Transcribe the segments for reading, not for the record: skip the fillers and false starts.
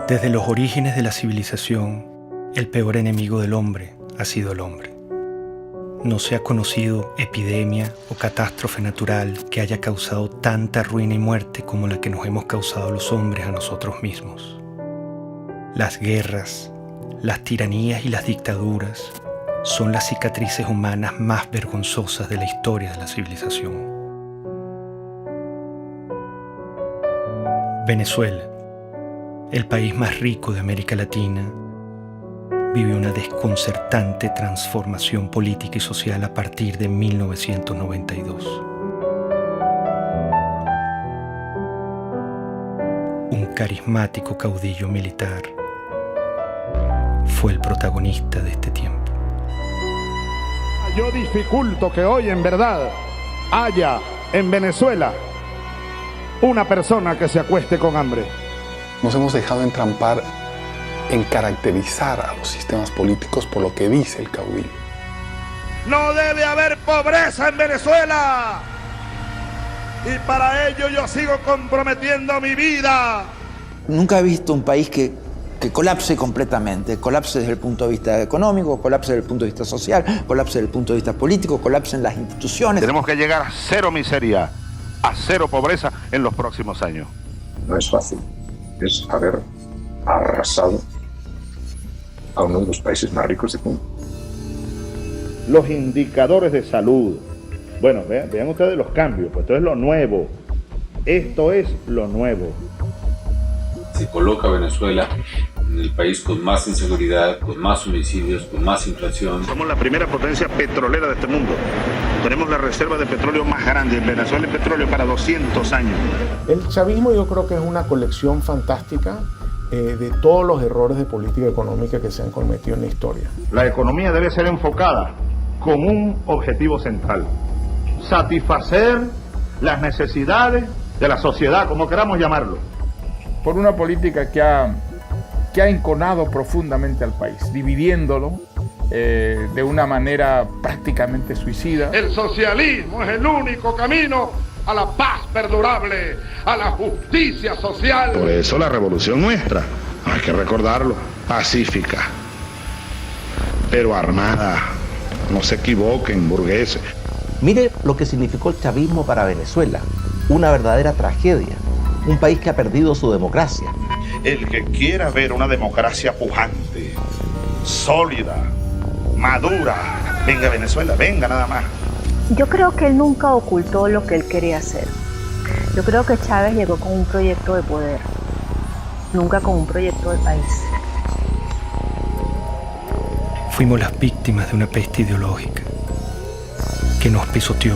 Desde los orígenes de la civilización, el peor enemigo del hombre ha sido el hombre. No se ha conocido epidemia o catástrofe natural que haya causado tanta ruina y muerte como la que nos hemos causado los hombres a nosotros mismos. Las guerras, las tiranías y las dictaduras son las cicatrices humanas más vergonzosas de la historia de la civilización. Venezuela, el país más rico de América Latina, vive una desconcertante transformación política y social a partir de 1992. Un carismático caudillo militar fue el protagonista de este tiempo. Yo dificulto que hoy en verdad haya en Venezuela una persona que se acueste con hambre. Nos hemos dejado entrampar en caracterizar a los sistemas políticos por lo que dice el caudillo. No debe haber pobreza en Venezuela. Y para ello yo sigo comprometiendo mi vida. Nunca he visto un país que colapse completamente. Colapse desde el punto de vista económico, colapse desde el punto de vista social, colapse desde el punto de vista político, colapse en las instituciones. Tenemos que llegar a cero miseria, a cero pobreza en los próximos años. No es fácil. Es haber arrasado a uno de los países más ricos del mundo. Los indicadores de salud. Bueno, vean ustedes los cambios, pues esto es lo nuevo. Esto es lo nuevo. Se coloca a Venezuela en el país con más inseguridad, con más homicidios, con más inflación. Somos la primera potencia petrolera de este mundo. Tenemos la reserva de petróleo más grande. En Venezuela hay petróleo para 200 años. El chavismo yo creo que es una colección fantástica de todos los errores de política económica que se han cometido en la historia. La economía debe ser enfocada con un objetivo central: satisfacer las necesidades de la sociedad, como queramos llamarlo. Por una política que ha enconado profundamente al país, dividiéndolo de una manera prácticamente suicida. El socialismo es el único camino a la paz perdurable, a la justicia social. Por eso la revolución nuestra, hay que recordarlo, pacífica, pero armada. No se equivoquen, burgueses. Mire lo que significó el chavismo para Venezuela. Una verdadera tragedia. Un país que ha perdido su democracia. El que quiera ver una democracia pujante, sólida, madura, venga a Venezuela, venga nada más. Yo creo que él nunca ocultó lo que él quería hacer. Yo creo que Chávez llegó con un proyecto de poder, nunca con un proyecto de país. Fuimos las víctimas de una peste ideológica que nos pisoteó,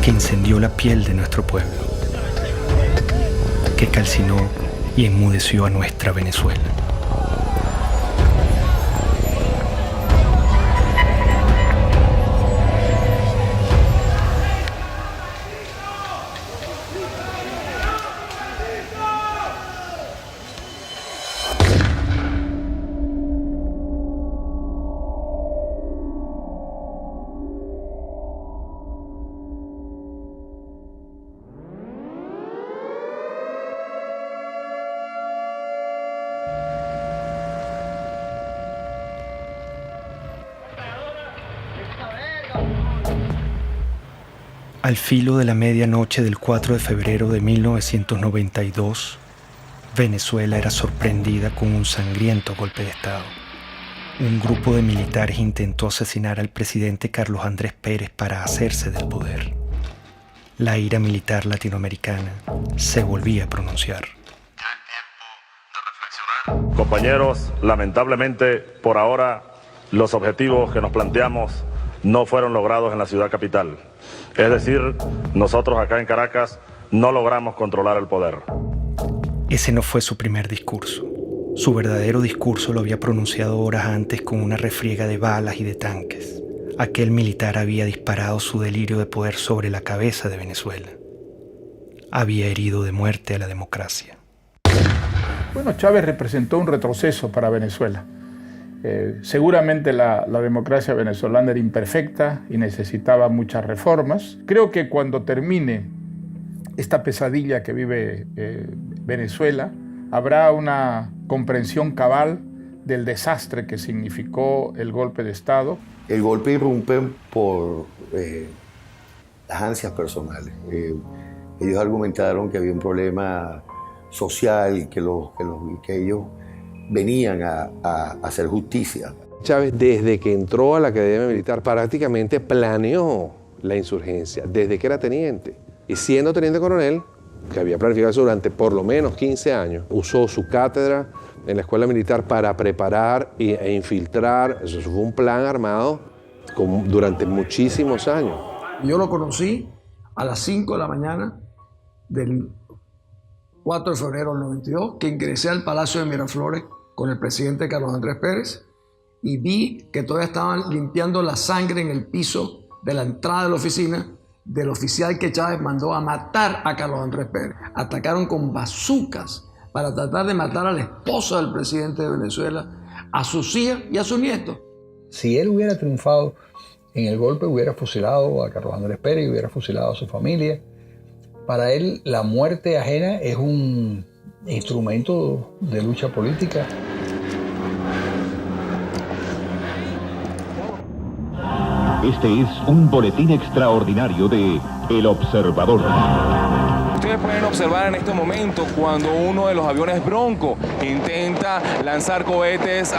que incendió la piel de nuestro pueblo, que calcinó y enmudeció a nuestra Venezuela. Al filo de la medianoche del 4 de febrero de 1992, Venezuela era sorprendida con un sangriento golpe de Estado. Un grupo de militares intentó asesinar al presidente Carlos Andrés Pérez para hacerse del poder. La ira militar latinoamericana se volvía a pronunciar. Compañeros, lamentablemente, por ahora, los objetivos que nos planteamos no fueron logrados en la ciudad capital. Es decir, nosotros acá en Caracas no logramos controlar el poder. Ese no fue su primer discurso. Su verdadero discurso lo había pronunciado horas antes con una refriega de balas y de tanques. Aquel militar había disparado su delirio de poder sobre la cabeza de Venezuela. Había herido de muerte a la democracia. Bueno, Chávez representó un retroceso para Venezuela. Seguramente la democracia venezolana era imperfecta y necesitaba muchas reformas. Creo que cuando termine esta pesadilla que vive Venezuela, habrá una comprensión cabal del desastre que significó el golpe de Estado. El golpe irrumpe por las ansias personales. Ellos argumentaron que había un problema social y que ellos venían a hacer justicia. Chávez, desde que entró a la Academia Militar, prácticamente planeó la insurgencia, desde que era teniente. Y siendo teniente coronel, que había planificado eso durante por lo menos 15 años, usó su cátedra en la escuela militar para preparar e infiltrar. Eso fue un plan armado durante muchísimos años. Yo lo conocí a las 5 de la mañana del 4 de febrero del 92, que ingresé al Palacio de Miraflores con el presidente Carlos Andrés Pérez y vi que todavía estaban limpiando la sangre en el piso de la entrada de la oficina del oficial que Chávez mandó a matar a Carlos Andrés Pérez. Atacaron con bazucas para tratar de matar a la esposa del presidente de Venezuela, a sus hijas y a sus nietos. Si él hubiera triunfado en el golpe, hubiera fusilado a Carlos Andrés Pérez y hubiera fusilado a su familia. Para él, la muerte ajena es un instrumento de lucha política. Este es un boletín extraordinario de El Observador. Ustedes pueden observar en este momento cuando uno de los aviones Bronco intenta lanzar cohetes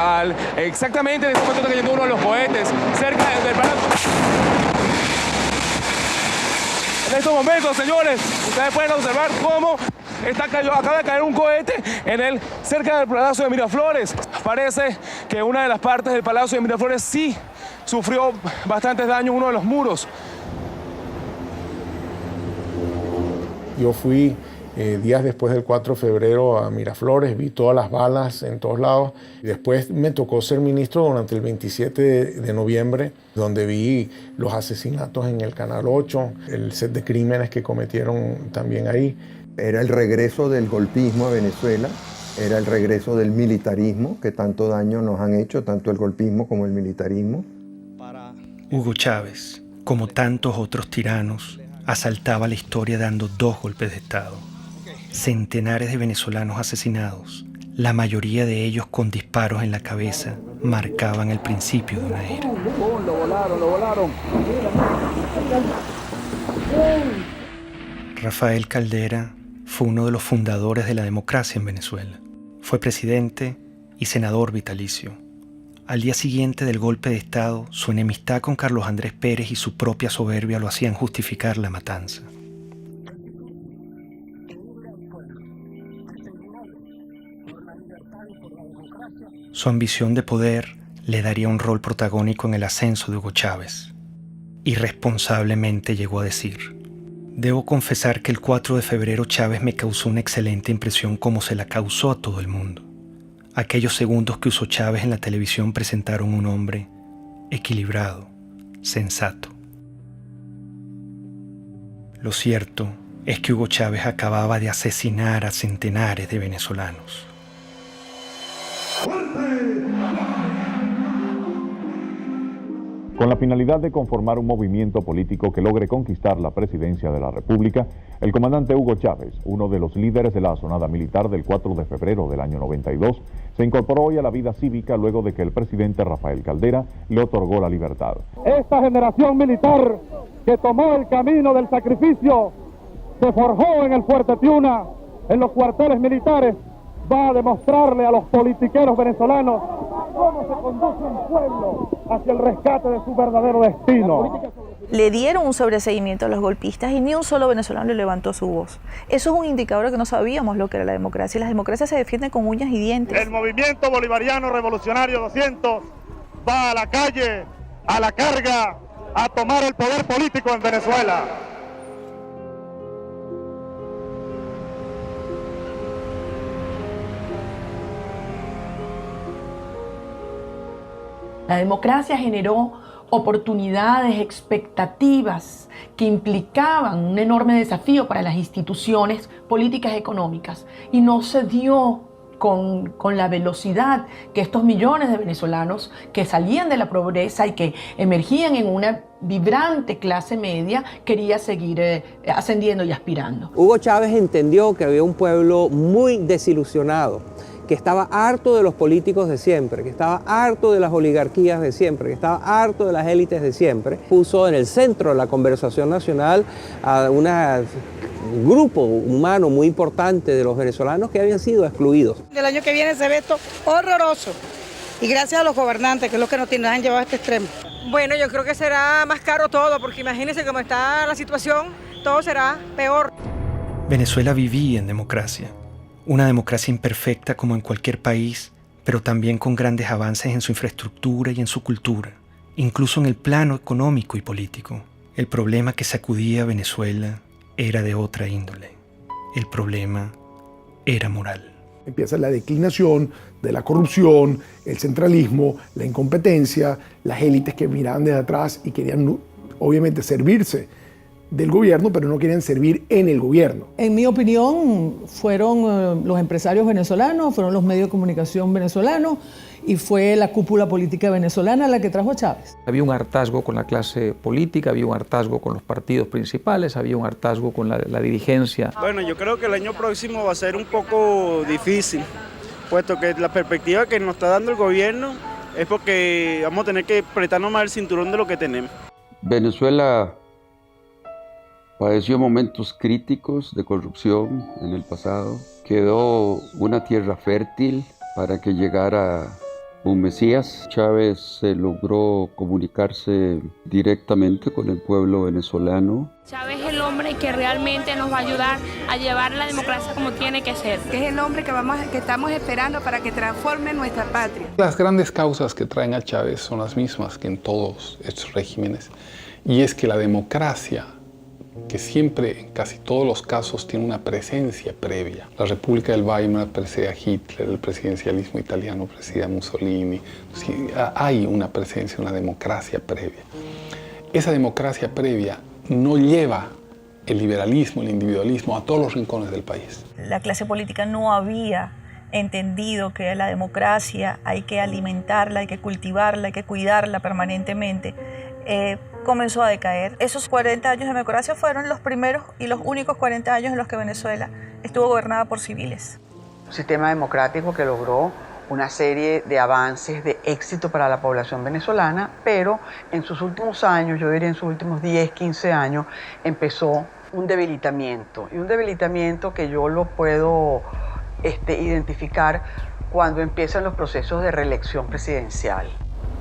exactamente en este momento está cayendo uno de los cohetes cerca del Palacio. En estos momentos, señores, ustedes pueden observar cómo acaba de caer un cohete cerca del Palacio de Miraflores. Parece que una de las partes del Palacio de Miraflores sí sufrió bastantes daños, uno de los muros. Yo fui días después del 4 de febrero a Miraflores, vi todas las balas en todos lados. Y después me tocó ser ministro durante el 27 de noviembre, donde vi los asesinatos en el Canal 8, el set de crímenes que cometieron también ahí. Era el regreso del golpismo a Venezuela, era el regreso del militarismo, que tanto daño nos han hecho, tanto el golpismo como el militarismo. Hugo Chávez, como tantos otros tiranos, asaltaba la historia dando 2 golpes de Estado. Centenares de venezolanos asesinados, la mayoría de ellos con disparos en la cabeza, marcaban el principio de una era. Lo volaron. Rafael Caldera fue uno de los fundadores de la democracia en Venezuela. Fue presidente y senador vitalicio. Al día siguiente del golpe de Estado, su enemistad con Carlos Andrés Pérez y su propia soberbia lo hacían justificar la matanza. Su ambición de poder le daría un rol protagónico en el ascenso de Hugo Chávez. Irresponsablemente llegó a decir: «Debo confesar que el 4 de febrero Chávez me causó una excelente impresión como se la causó a todo el mundo. Aquellos segundos que usó Chávez en la televisión presentaron un hombre equilibrado, sensato». Lo cierto es que Hugo Chávez acababa de asesinar a centenares de venezolanos. Con la finalidad de conformar un movimiento político que logre conquistar la presidencia de la República, el comandante Hugo Chávez, uno de los líderes de la asonada militar del 4 de febrero del año 92, se incorporó hoy a la vida cívica luego de que el presidente Rafael Caldera le otorgó la libertad. Esta generación militar que tomó el camino del sacrificio, se forjó en el Fuerte Tiuna, en los cuarteles militares, va a demostrarle a los politiqueros venezolanos cómo se conduce un pueblo hacia el rescate de su verdadero destino. Le dieron un sobreseguimiento a los golpistas y ni un solo venezolano le levantó su voz. Eso es un indicador de que no sabíamos lo que era la democracia. Las democracias se defienden con uñas y dientes. El movimiento bolivariano revolucionario 200 va a la calle, a la carga, a tomar el poder político en Venezuela. La democracia generó oportunidades, expectativas que implicaban un enorme desafío para las instituciones políticas y económicas y no se dio con la velocidad que estos millones de venezolanos que salían de la pobreza y que emergían en una vibrante clase media quería seguir ascendiendo y aspirando. Hugo Chávez entendió que había un pueblo muy desilusionado, que estaba harto de los políticos de siempre, que estaba harto de las oligarquías de siempre, que estaba harto de las élites de siempre. Puso en el centro de la conversación nacional a un grupo humano muy importante de los venezolanos que habían sido excluidos. El año que viene se ve esto horroroso y gracias a los gobernantes, que es lo que nos han llevado a este extremo. Bueno, yo creo que será más caro todo, porque imagínense cómo está la situación, todo será peor. Venezuela vivía en democracia. Una democracia imperfecta como en cualquier país, pero también con grandes avances en su infraestructura y en su cultura, incluso en el plano económico y político. El problema que sacudía a Venezuela era de otra índole. El problema era moral. Empieza la declinación de la corrupción, el centralismo, la incompetencia, las élites que miraban desde atrás y querían obviamente servirse del gobierno, pero no querían servir en el gobierno. En mi opinión, fueron los empresarios venezolanos, fueron los medios de comunicación venezolanos y fue la cúpula política venezolana la que trajo a Chávez. Había un hartazgo con la clase política, había un hartazgo con los partidos principales, había un hartazgo con la dirigencia. Bueno, yo creo que el año próximo va a ser un poco difícil, puesto que la perspectiva que nos está dando el gobierno es porque vamos a tener que apretarnos más el cinturón de lo que tenemos. Venezuela padeció momentos críticos de corrupción en el pasado. Quedó una tierra fértil para que llegara un Mesías. Chávez logró comunicarse directamente con el pueblo venezolano. Chávez es el hombre que realmente nos va a ayudar a llevar la democracia como tiene que ser. Es el hombre que estamos esperando para que transforme nuestra patria. Las grandes causas que traen a Chávez son las mismas que en todos estos regímenes. Y es que la democracia, que siempre, en casi todos los casos, tiene una presencia previa. La República del Weimar precede a Hitler, el presidencialismo italiano precede a Mussolini. Sí, hay una presencia, una democracia previa. Esa democracia previa no lleva el liberalismo, el individualismo a todos los rincones del país. La clase política no había entendido que la democracia hay que alimentarla, hay que cultivarla, hay que cuidarla permanentemente. Comenzó a decaer. Esos 40 años de democracia fueron los primeros y los únicos 40 años en los que Venezuela estuvo gobernada por civiles. Un sistema democrático que logró una serie de avances de éxito para la población venezolana, pero en sus últimos años, yo diría en sus últimos 10, 15 años, empezó un debilitamiento. Y un debilitamiento que yo lo puedo identificar cuando empiezan los procesos de reelección presidencial.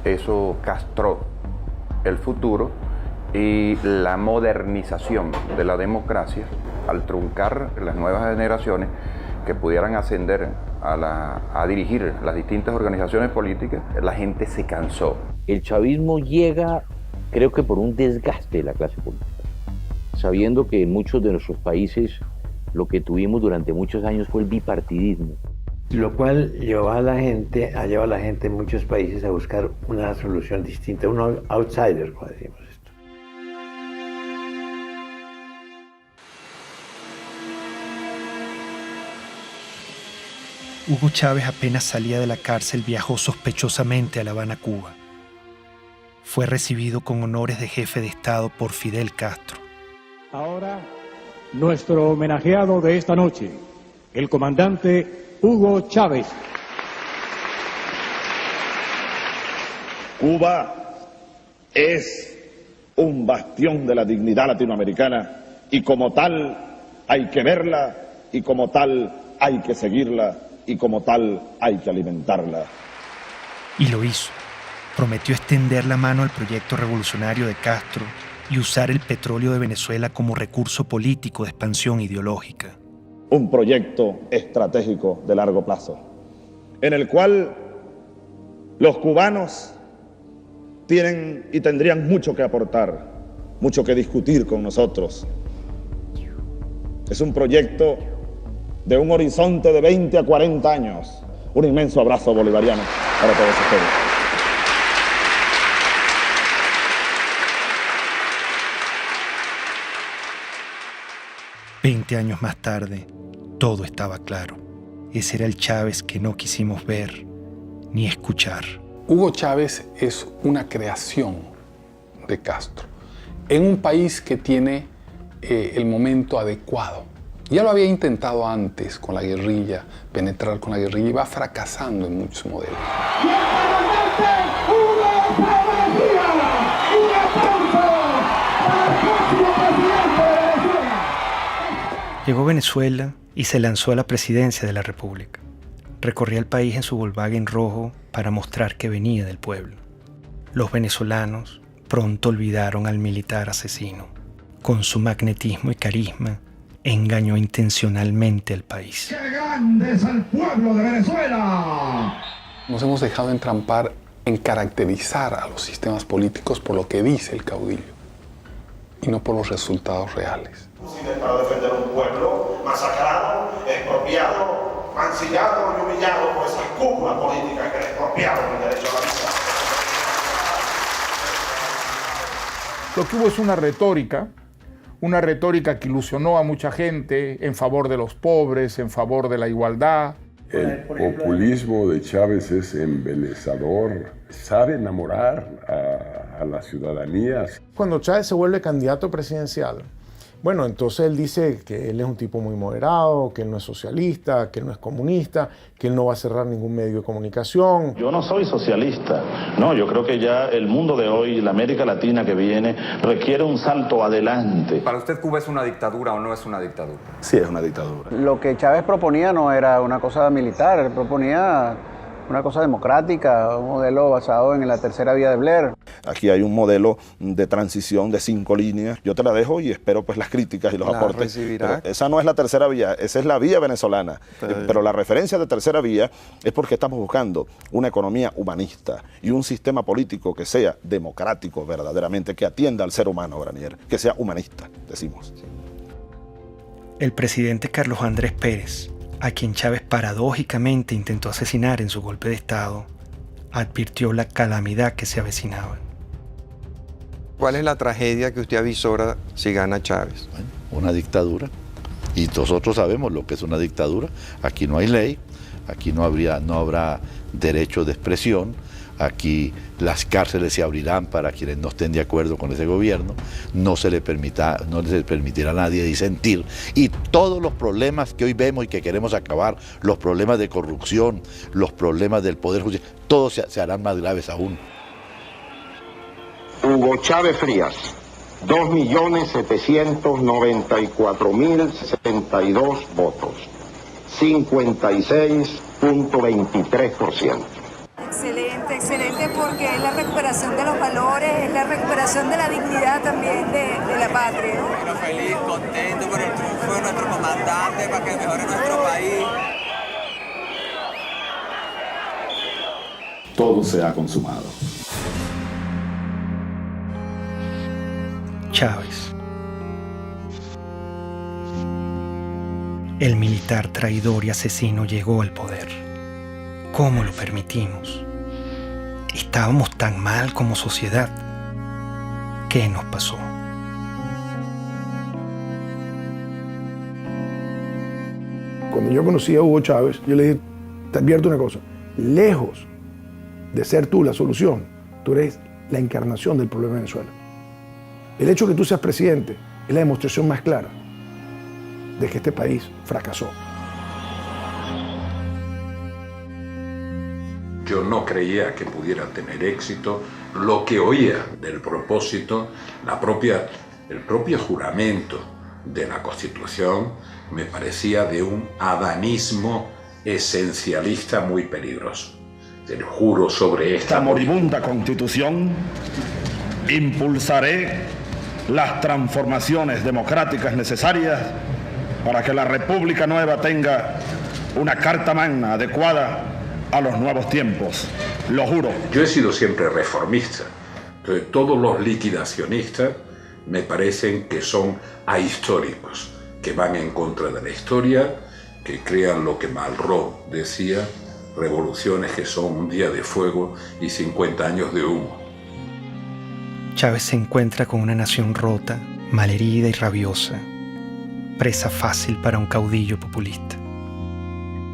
Eso castró el futuro y la modernización de la democracia al truncar las nuevas generaciones que pudieran ascender a dirigir las distintas organizaciones políticas. La gente se cansó. El chavismo llega, creo que por un desgaste de la clase política, sabiendo que en muchos de nuestros países lo que tuvimos durante muchos años fue el bipartidismo. Lo cual llevó a la gente en muchos países a buscar una solución distinta, un outsider, como decimos esto. Hugo Chávez apenas salía de la cárcel viajó sospechosamente a La Habana, Cuba. Fue recibido con honores de jefe de Estado por Fidel Castro. Ahora, nuestro homenajeado de esta noche, el comandante Hugo Chávez. Cuba es un bastión de la dignidad latinoamericana y como tal hay que verla y como tal hay que seguirla y como tal hay que alimentarla. Y lo hizo. Prometió extender la mano al proyecto revolucionario de Castro y usar el petróleo de Venezuela como recurso político de expansión ideológica. Un proyecto estratégico de largo plazo, en el cual los cubanos tienen y tendrían mucho que aportar, mucho que discutir con nosotros. Es un proyecto de un horizonte de 20 a 40 años. Un inmenso abrazo bolivariano para todos ustedes. «20 años más tarde, todo estaba claro. Ese era el Chávez que no quisimos ver ni escuchar. Hugo Chávez es una creación de Castro en un país que tiene el momento adecuado. Ya lo había intentado antes con la guerrilla, penetrar con la guerrilla, y va fracasando en muchos modelos. Llegó a Venezuela y se lanzó a la presidencia de la República. Recorría el país en su Volkswagen rojo para mostrar que venía del pueblo. Los venezolanos pronto olvidaron al militar asesino. Con su magnetismo y carisma, engañó intencionalmente al país. ¡Qué grande es el pueblo de Venezuela! Nos hemos dejado entrampar en caracterizar a los sistemas políticos por lo que dice el caudillo y no por los resultados reales. Para defender un pueblo masacrado, expropiado, mancillado y humillado por esas cúpulas políticas que le expropiaron el derecho a la vida. Lo que hubo es una retórica que ilusionó a mucha gente en favor de los pobres, en favor de la igualdad. El populismo de Chávez es embelezador, sabe enamorar a la ciudadanía. Cuando Chávez se vuelve candidato presidencial, bueno, entonces él dice que él es un tipo muy moderado, que él no es socialista, que él no es comunista, que él no va a cerrar ningún medio de comunicación. Yo no soy socialista, no, yo creo que ya el mundo de hoy, la América Latina que viene, requiere un salto adelante. ¿Para usted Cuba es una dictadura o no es una dictadura? Sí, es una dictadura. Lo que Chávez proponía no era una cosa militar, él proponía una cosa democrática, un modelo basado en la tercera vía de Blair. Aquí hay un modelo de transición de 5 líneas. Yo te la dejo y espero pues las críticas y los aportes. Esa no es la tercera vía, esa es la vía venezolana. Pero la referencia de tercera vía es porque estamos buscando una economía humanista y un sistema político que sea democrático verdaderamente, que atienda al ser humano, Granier, que sea humanista, decimos. El presidente Carlos Andrés Pérez, a quien Chávez paradójicamente intentó asesinar en su golpe de Estado, advirtió la calamidad que se avecinaba. ¿Cuál es la tragedia que usted avisora si gana Chávez? Bueno, una dictadura. Y nosotros sabemos lo que es una dictadura. Aquí no hay ley, aquí no habrá derecho de expresión, aquí las cárceles se abrirán para quienes no estén de acuerdo con ese gobierno, no se le permitirá a nadie disentir, y todos los problemas que hoy vemos y que queremos acabar, los problemas de corrupción, los problemas del poder judicial, todos se harán más graves aún. Hugo Chávez Frías, 2.794.062 votos, 56.23%. Excelente, excelente, porque es la recuperación de los valores, es la recuperación de la dignidad también de la patria. Bueno, feliz, contento por el triunfo de nuestro comandante para que mejore nuestro país. Todo se ha consumado. Chávez. El militar traidor y asesino llegó al poder. ¿Cómo lo permitimos? ¿Estábamos tan mal como sociedad? ¿Qué nos pasó? Cuando yo conocí a Hugo Chávez, yo le dije, te advierto una cosa, lejos de ser tú la solución, tú eres la encarnación del problema de Venezuela. El hecho de que tú seas presidente es la demostración más clara de que este país fracasó. Yo no creía que pudiera tener éxito. Lo que oía del propósito, el propio juramento de la Constitución, me parecía de un adanismo esencialista muy peligroso. Te lo juro sobre esta moribunda Constitución, impulsaré las transformaciones democráticas necesarias para que la República Nueva tenga una carta magna adecuada a los nuevos tiempos, lo juro. Yo he sido siempre reformista, entonces todos los liquidacionistas me parecen que son ahistóricos, que van en contra de la historia, que crean lo que Malraux decía, revoluciones que son un día de fuego y 50 años de humo. Chávez se encuentra con una nación rota, malherida y rabiosa, presa fácil para un caudillo populista.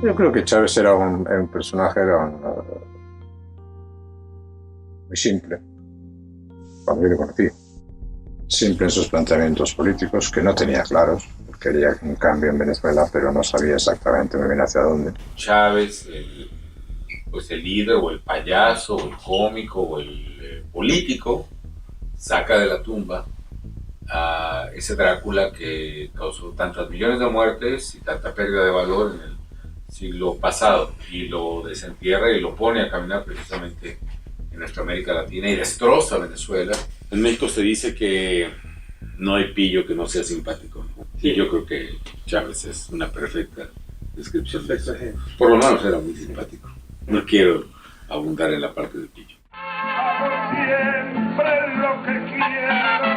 Yo creo que Chávez era un personaje muy simple, cuando yo lo conocí. Simple en sus planteamientos políticos, que no tenía claros. Quería un cambio en Venezuela, pero no sabía exactamente muy bien hacia dónde. Chávez, el líder o el payaso o el cómico o el político, saca de la tumba a ese Drácula que causó tantas millones de muertes y tanta pérdida de valor en el siglo pasado, y lo desentierra y lo pone a caminar precisamente en nuestra América Latina y destroza Venezuela. En México se dice que no hay pillo que no sea simpático. Y yo creo que Chávez es una perfecta descripción de eso. Por lo menos era muy simpático. No quiero abundar en la parte de pillo. Siempre lo que quiero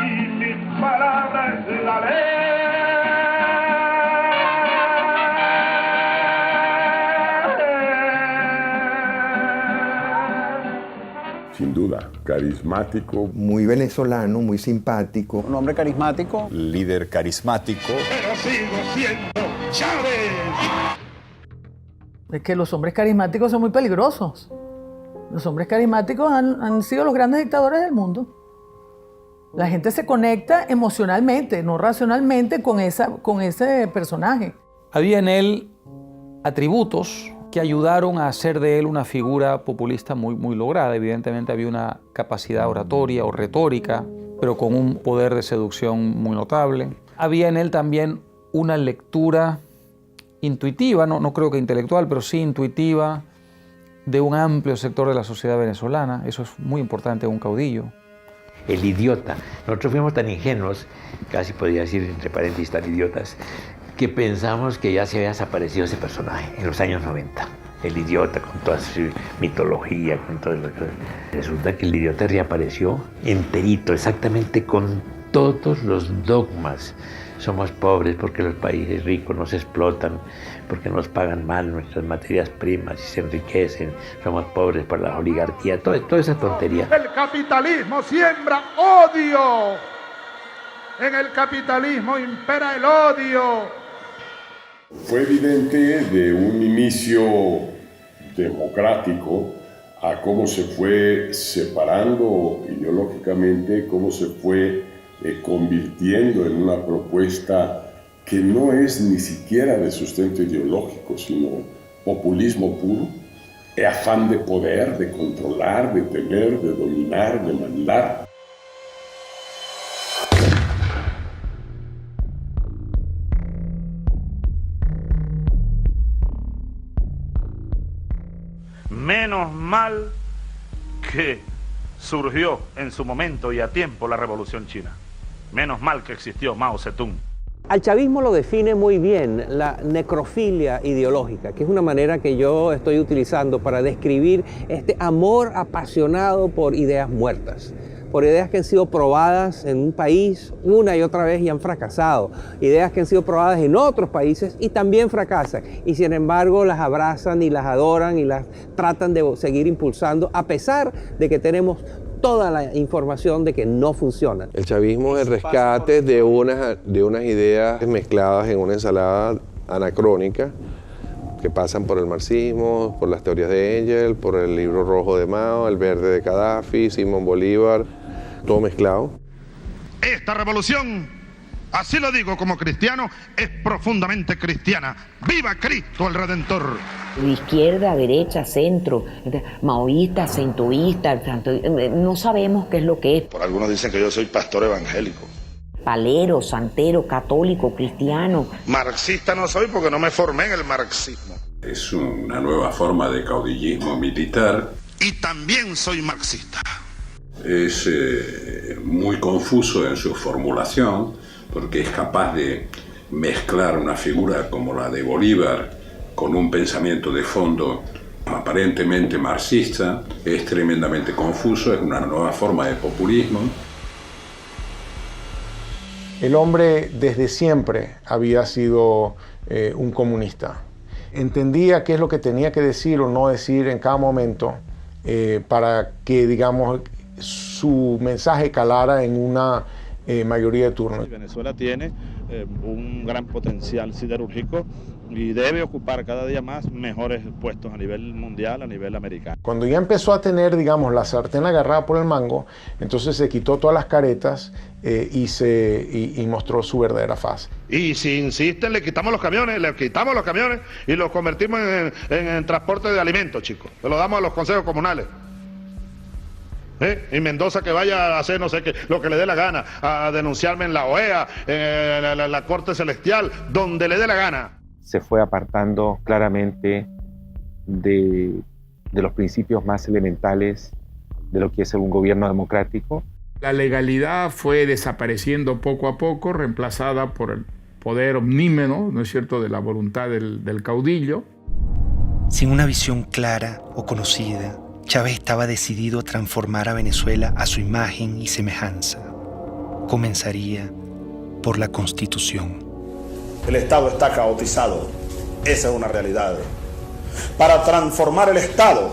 y mis palabras es la ley. Sin duda, carismático. Muy venezolano, muy simpático. Un hombre carismático. Líder carismático. Pero sigo siendo Chávez. Es que los hombres carismáticos son muy peligrosos. Los hombres carismáticos han sido los grandes dictadores del mundo. La gente se conecta emocionalmente, no racionalmente, con ese personaje. Había en él atributos que ayudaron a hacer de él una figura populista muy lograda. Evidentemente había una capacidad oratoria o retórica, pero con un poder de seducción muy notable. Había en él también una lectura intuitiva, no creo que intelectual, pero sí intuitiva, de un amplio sector de la sociedad venezolana. Eso es muy importante en un caudillo. El idiota. Nosotros fuimos tan ingenuos, casi podría decir entre paréntesis tan idiotas, que pensamos que ya se había desaparecido ese personaje en los años 90. El idiota, con toda su mitología, con todo lo que... Resulta que el idiota reapareció enterito, exactamente con todos los dogmas. Somos pobres porque los países ricos nos explotan, porque nos pagan mal nuestras materias primas y se enriquecen. Somos pobres por la oligarquía, toda esa tontería. El capitalismo siembra odio. En el capitalismo impera el odio. Fue evidente de un inicio democrático a cómo se fue separando ideológicamente, cómo se fue convirtiendo en una propuesta que no es ni siquiera de sustento ideológico, sino populismo puro, afán de poder, de controlar, de tener, de dominar, de mandar. Menos mal que surgió en su momento y a tiempo la Revolución China. Menos mal que existió Mao Zedong. Al chavismo lo define muy bien la necrofilia ideológica, que es una manera que yo estoy utilizando para describir este amor apasionado por ideas muertas, por ideas que han sido probadas en un país una y otra vez y han fracasado, ideas que han sido probadas en otros países y también fracasan, y sin embargo las abrazan y las adoran y las tratan de seguir impulsando a pesar de que tenemos toda la información de que no funciona. El chavismo es el rescate de unas ideas mezcladas en una ensalada anacrónica que pasan por el marxismo, por las teorías de Engels, por el libro rojo de Mao, el verde de Gaddafi, Simón Bolívar, todo mezclado. Esta revolución, así lo digo como cristiano, es profundamente cristiana. ¡Viva Cristo el Redentor! De izquierda, derecha, centro, maoísta, centoísta, no sabemos qué es lo que es. Por algunos dicen que yo soy pastor evangélico. Palero, santero, católico, cristiano. Marxista no soy porque no me formé en el marxismo. Es una nueva forma de caudillismo militar. Y también soy marxista. Es muy confuso en su formulación porque es capaz de mezclar una figura como la de Bolívar con un pensamiento de fondo aparentemente marxista. Es tremendamente confuso, es una nueva forma de populismo. El hombre desde siempre había sido un comunista. Entendía qué es lo que tenía que decir o no decir en cada momento para que, digamos, su mensaje calara en una mayoría de turnos. Venezuela tiene un gran potencial siderúrgico y debe ocupar cada día más mejores puestos a nivel mundial, a nivel americano. Cuando ya empezó a tener, digamos, la sartén agarrada por el mango, entonces se quitó todas las caretas y mostró su verdadera faz. Y si insisten, le quitamos los camiones y los convertimos en transporte de alimentos, chicos. Se lo damos a los consejos comunales. Y Mendoza que vaya a hacer no sé qué, lo que le dé la gana, a denunciarme en la OEA, en la Corte Celestial, donde le dé la gana. Se fue apartando claramente de los principios más elementales de lo que es un gobierno democrático. La legalidad fue desapareciendo poco a poco, reemplazada por el poder omnímodo, ¿no es cierto?, de la voluntad del caudillo. Sin una visión clara o conocida, Chávez estaba decidido a transformar a Venezuela a su imagen y semejanza. Comenzaría por la Constitución. El Estado está caotizado, esa es una realidad. Para transformar el Estado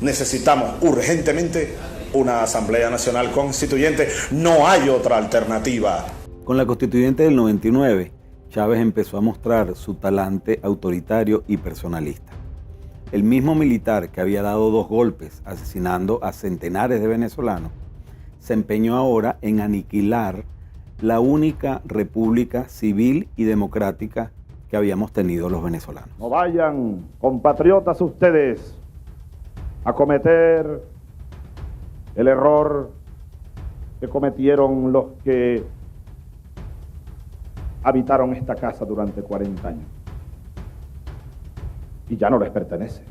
necesitamos urgentemente una Asamblea Nacional Constituyente, no hay otra alternativa. Con la Constituyente del 99, Chávez empezó a mostrar su talante autoritario y personalista. El mismo militar que había dado 2 golpes asesinando a centenares de venezolanos, se empeñó ahora en aniquilar la única república civil y democrática que habíamos tenido los venezolanos. No vayan, compatriotas, ustedes a cometer el error que cometieron los que habitaron esta casa durante 40 años. Y ya no les pertenece.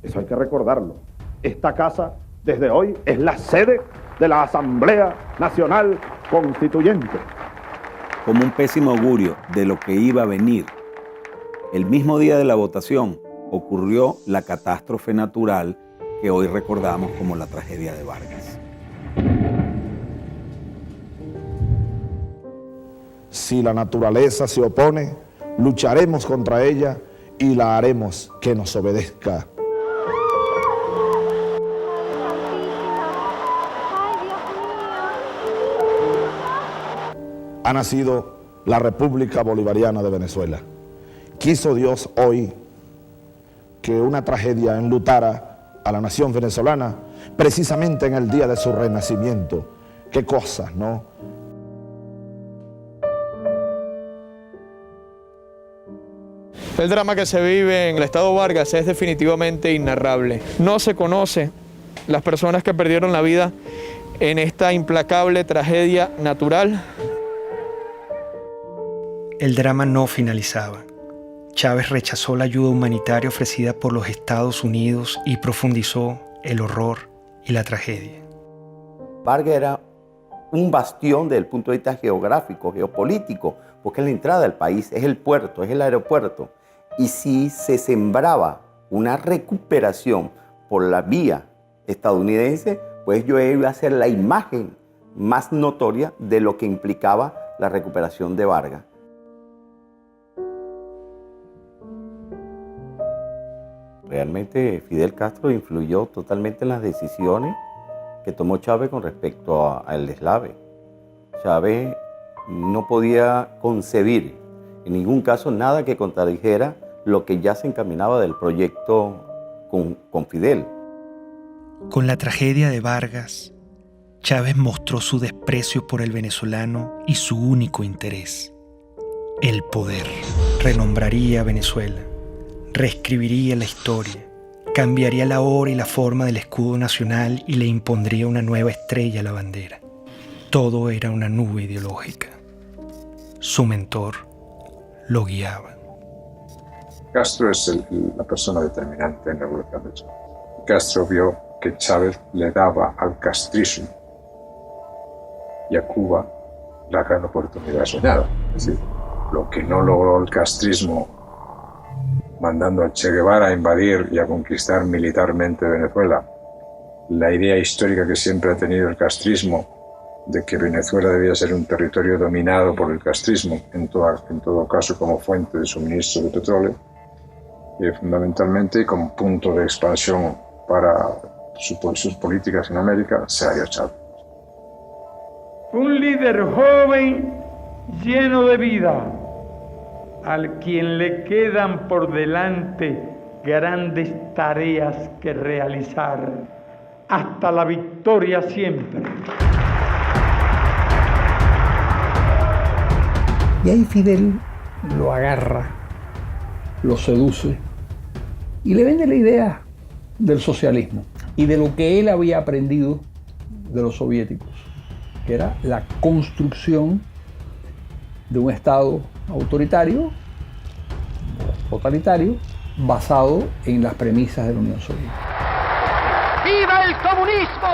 Eso hay que recordarlo. Esta casa, desde hoy, es la sede de la Asamblea Nacional Constituyente. Como un pésimo augurio de lo que iba a venir, el mismo día de la votación ocurrió la catástrofe natural que hoy recordamos como la tragedia de Vargas. Si la naturaleza se opone, lucharemos contra ella y la haremos que nos obedezca. Ha nacido la República Bolivariana de Venezuela. Quiso Dios hoy que una tragedia enlutara a la nación venezolana precisamente en el día de su renacimiento. Qué cosas, ¿no? El drama que se vive en el estado Vargas es definitivamente inarrable. No se conoce las personas que perdieron la vida en esta implacable tragedia natural. El drama no finalizaba. Chávez rechazó la ayuda humanitaria ofrecida por los Estados Unidos y profundizó el horror y la tragedia. Vargas era un bastión desde el punto de vista geográfico, geopolítico, porque es la entrada del país, es el puerto, es el aeropuerto. Y si se sembraba una recuperación por la vía estadounidense, pues yo iba a ser la imagen más notoria de lo que implicaba la recuperación de Vargas. Realmente Fidel Castro influyó totalmente en las decisiones que tomó Chávez con respecto al deslave. Chávez no podía concebir en ningún caso nada que contradijera lo que ya se encaminaba del proyecto con Fidel. Con la tragedia de Vargas, Chávez mostró su desprecio por el venezolano y su único interés, el poder. Renombraría a Venezuela, reescribiría la historia, cambiaría la hora y la forma del escudo nacional y le impondría una nueva estrella a la bandera. Todo era una nube ideológica. Su mentor lo guiaba. Castro es la persona determinante en la evolución de Chávez. Castro vio que Chávez le daba al castrismo y a Cuba la gran oportunidad soñada. Es decir, lo que no logró el castrismo mandando a Che Guevara a invadir y a conquistar militarmente Venezuela, la idea histórica que siempre ha tenido el castrismo de que Venezuela debía ser un territorio dominado por el castrismo, en todo caso como fuente de suministro de petróleo, y fundamentalmente como punto de expansión para sus políticas en América, se haya echado. Un líder joven lleno de vida, al quien le quedan por delante grandes tareas que realizar, hasta la victoria siempre. Y ahí Fidel lo agarra, lo seduce y le vende la idea del socialismo y de lo que él había aprendido de los soviéticos, que era la construcción de un Estado autoritario, totalitario, basado en las premisas de la Unión Soviética. ¡Viva el comunismo!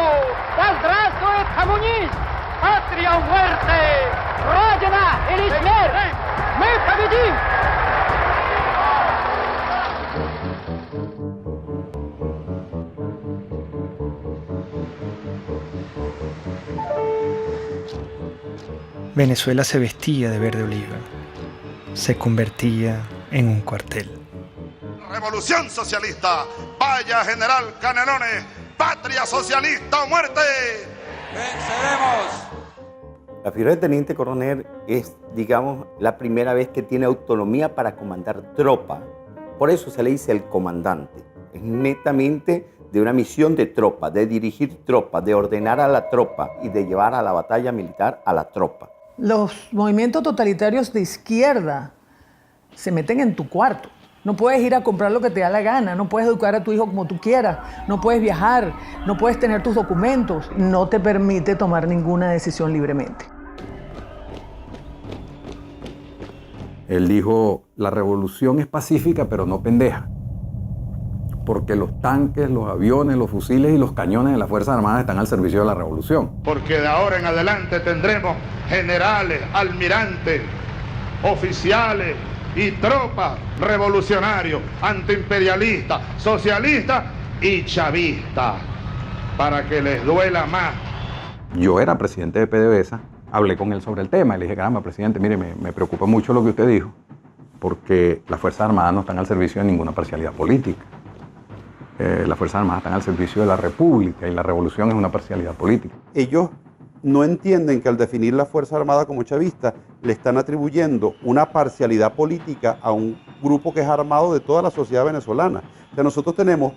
¡Здравствует коммунизм! ¡Patria o muerte! ¡Родина или смерть! ¡Мы победим! Venezuela se vestía de verde oliva, se convertía en un cuartel. Revolución socialista, vaya general Canelones, patria socialista o muerte. ¡Venceremos! La figura de teniente coronel es, digamos, la primera vez que tiene autonomía para comandar tropa. Por eso se le dice el comandante. Es netamente de una misión de tropa, de dirigir tropa, de ordenar a la tropa y de llevar a la batalla militar a la tropa. Los movimientos totalitarios de izquierda se meten en tu cuarto. No puedes ir a comprar lo que te da la gana, no puedes educar a tu hijo como tú quieras, no puedes viajar, no puedes tener tus documentos, no te permite tomar ninguna decisión libremente. Él dijo, la revolución es pacífica pero no pendeja, porque los tanques, los aviones, los fusiles y los cañones de las Fuerzas Armadas están al servicio de la revolución. Porque de ahora en adelante tendremos generales, almirantes, oficiales y tropas revolucionarios, antiimperialistas, socialistas y chavistas, para que les duela más. Yo era presidente de PDVSA, hablé con él sobre el tema y le dije, caramba, presidente, mire, me preocupa mucho lo que usted dijo, porque las Fuerzas Armadas no están al servicio de ninguna parcialidad política. Las Fuerzas Armadas están al servicio de la República y la revolución es una parcialidad política. Ellos no entienden que al definir la Fuerza Armada como chavista le están atribuyendo una parcialidad política a un grupo que es armado de toda la sociedad venezolana. O sea, nosotros tenemos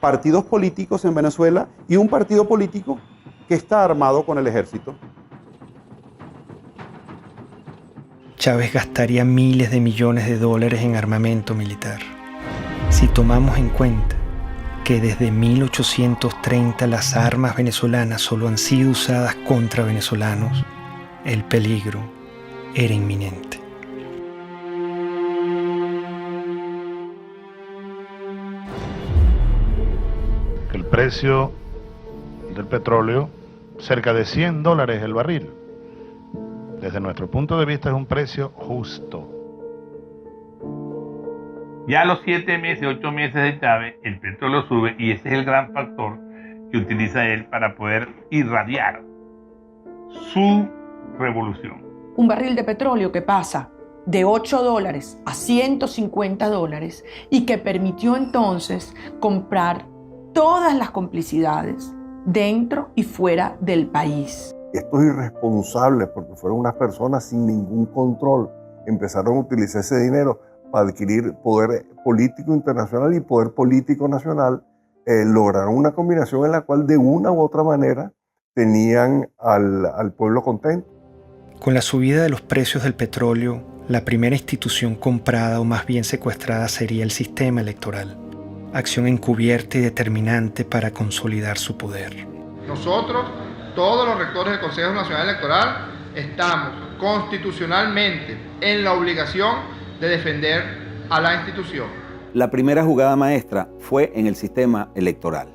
partidos políticos en Venezuela y un partido político que está armado con el ejército. Chávez gastaría miles de millones de dólares en armamento militar. Si tomamos en cuenta que desde 1830 las armas venezolanas solo han sido usadas contra venezolanos, el peligro era inminente. El precio del petróleo, cerca de $100 el barril. Desde nuestro punto de vista es un precio justo. Ya a los 7 meses, 8 meses de Chávez, el petróleo sube y ese es el gran factor que utiliza él para poder irradiar su revolución. Un barril de petróleo que pasa de $8 a $150 y que permitió entonces comprar todas las complicidades dentro y fuera del país. Estos irresponsables, porque fueron unas personas sin ningún control, empezaron a utilizar ese dinero para adquirir poder político internacional y poder político nacional, lograron una combinación en la cual de una u otra manera tenían al pueblo contento. Con la subida de los precios del petróleo, la primera institución comprada o más bien secuestrada sería el sistema electoral, acción encubierta y determinante para consolidar su poder. Nosotros, todos los rectores del Consejo Nacional Electoral, estamos constitucionalmente en la obligación de defender a la institución. La primera jugada maestra fue en el sistema electoral.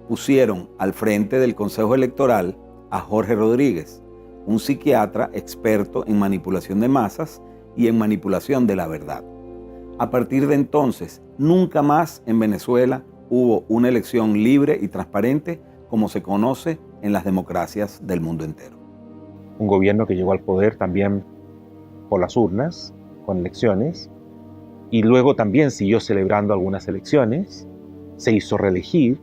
Pusieron al frente del Consejo Electoral a Jorge Rodríguez, un psiquiatra experto en manipulación de masas y en manipulación de la verdad. A partir de entonces, nunca más en Venezuela hubo una elección libre y transparente como se conoce en las democracias del mundo entero. Un gobierno que llegó al poder también por las urnas, con elecciones, y luego también siguió celebrando algunas elecciones, se hizo reelegir,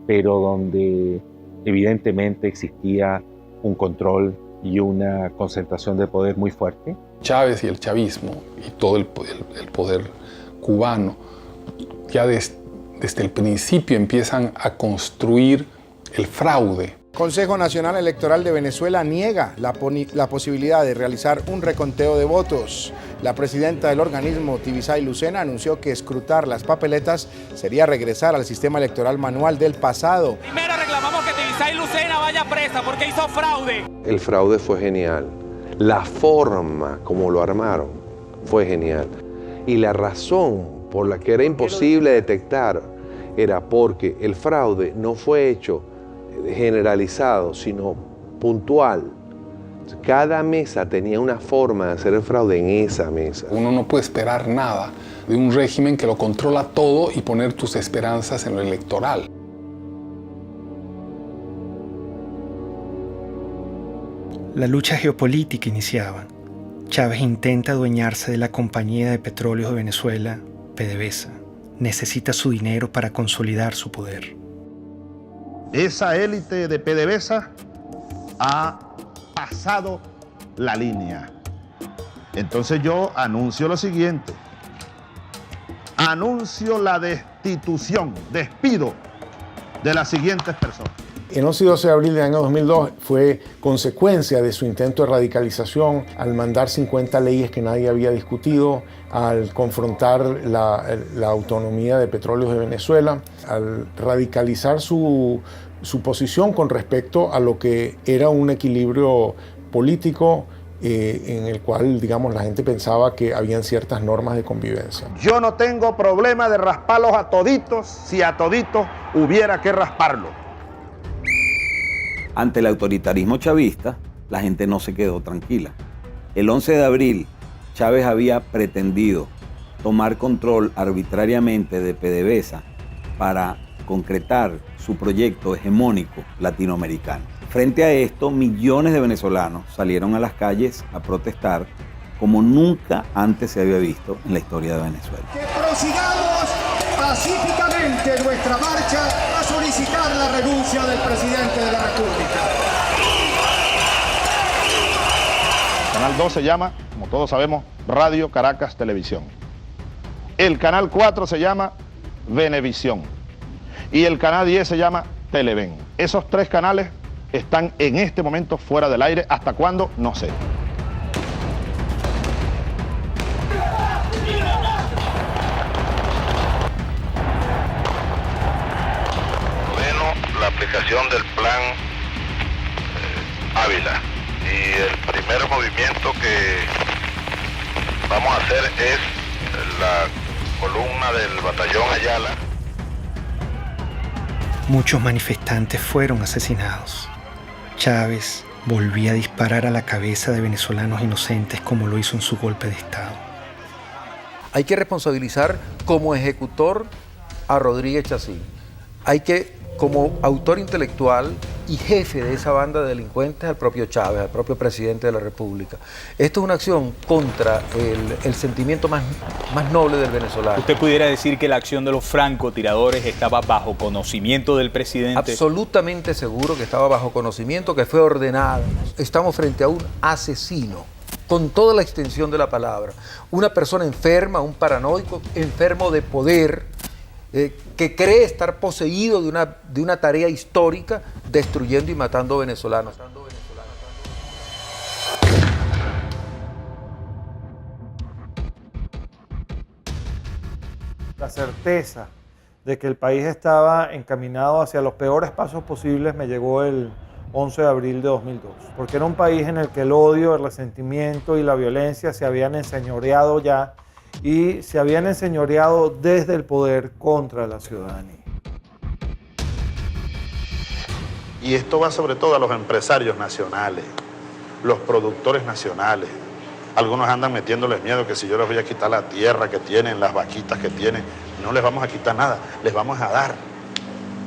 pero donde evidentemente existía un control y una concentración de poder muy fuerte. Chávez y el chavismo y todo el poder cubano ya desde el principio empiezan a construir el fraude. Consejo Nacional Electoral de Venezuela niega la posibilidad de realizar un reconteo de votos. La presidenta del organismo, Tibisay Lucena, anunció que escrutar las papeletas sería regresar al sistema electoral manual del pasado. Primero reclamamos que Tibisay Lucena vaya presa porque hizo fraude. El fraude fue genial. La forma como lo armaron fue genial. Y la razón por la que era imposible detectar era porque el fraude no fue hecho generalizado, sino puntual. Cada mesa tenía una forma de hacer el fraude en esa mesa. Uno no puede esperar nada de un régimen que lo controla todo y poner tus esperanzas en lo electoral. La lucha geopolítica iniciaba. Chávez intenta adueñarse de la Compañía de Petróleos de Venezuela, PDVSA. Necesita su dinero para consolidar su poder. Esa élite de PDVSA ha pasado la línea. Entonces yo anuncio lo siguiente. Anuncio la destitución, despido de las siguientes personas. El 11 y 12 de abril del año 2002 fue consecuencia de su intento de radicalización al mandar 50 leyes que nadie había discutido, al confrontar la autonomía de Petróleos de Venezuela, al radicalizar su posición con respecto a lo que era un equilibrio político en el cual, digamos, la gente pensaba que habían ciertas normas de convivencia. Yo no tengo problema de rasparlos a toditos si a toditos hubiera que rasparlo. Ante el autoritarismo chavista, la gente no se quedó tranquila. El 11 de abril, Chávez había pretendido tomar control arbitrariamente de PDVSA para concretar su proyecto hegemónico latinoamericano. Frente a esto, millones de venezolanos salieron a las calles a protestar como nunca antes se había visto en la historia de Venezuela. Que prosigamos pacíficamente nuestra marcha a solicitar la renuncia del presidente de la República. El canal 2 se llama, como todos sabemos, Radio Caracas Televisión. El canal 4 se llama Venevisión. Y el canal 10 se llama Televen. Esos tres canales están en este momento fuera del aire. ¿Hasta cuándo? No sé. La aplicación del plan Ávila. Y el primer movimiento que vamos a hacer es la columna del batallón Ayala. Muchos manifestantes fueron asesinados. Chávez volvía a disparar a la cabeza de venezolanos inocentes como lo hizo en su golpe de Estado. Hay que responsabilizar como ejecutor a Rodríguez Chacín. Hay que, como autor intelectual y jefe de esa banda de delincuentes, al propio Chávez, al propio presidente de la República. Esto es una acción contra el sentimiento más noble del venezolano. ¿Usted pudiera decir que la acción de los francotiradores estaba bajo conocimiento del presidente? Absolutamente seguro que estaba bajo conocimiento, que fue ordenada. Estamos frente a un asesino, con toda la extensión de la palabra. Una persona enferma, un paranoico, enfermo de poder, que cree estar poseído de una tarea histórica, destruyendo y matando venezolanos. La certeza de que el país estaba encaminado hacia los peores pasos posibles me llegó el 11 de abril de 2002, porque era un país en el que el odio, el resentimiento y la violencia se habían enseñoreado ya, y se habían enseñoreado desde el poder contra la ciudadanía. Y esto va sobre todo a los empresarios nacionales, los productores nacionales. Algunos andan metiéndoles miedo que si yo les voy a quitar la tierra que tienen, las vaquitas que tienen, no les vamos a quitar nada, les vamos a dar.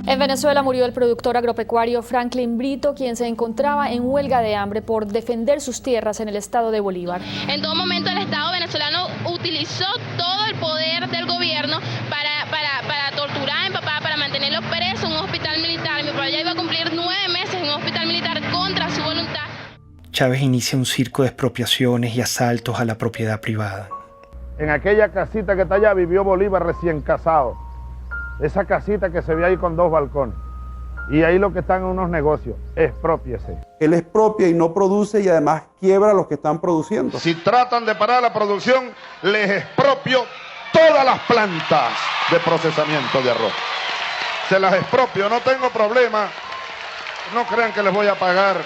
En Venezuela murió el productor agropecuario Franklin Brito, quien se encontraba en huelga de hambre por defender sus tierras en el estado de Bolívar. En todo momento el Estado venezolano utilizó todo el poder del gobierno para torturar a mi papá, para mantenerlo preso en un hospital militar. Mi papá ya iba a cumplir 9 meses en un hospital militar contra su voluntad. Chávez inicia un circo de expropiaciones y asaltos a la propiedad privada. En aquella casita que está allá vivió Bolívar recién casado. Esa casita que se ve ahí con 2 balcones. Y ahí lo que están en unos negocios, exprópiese. Él expropia y no produce y además quiebra a los que están produciendo. Si tratan de parar la producción, les expropio todas las plantas de procesamiento de arroz. Se las expropio, no tengo problema. No crean que les voy a pagar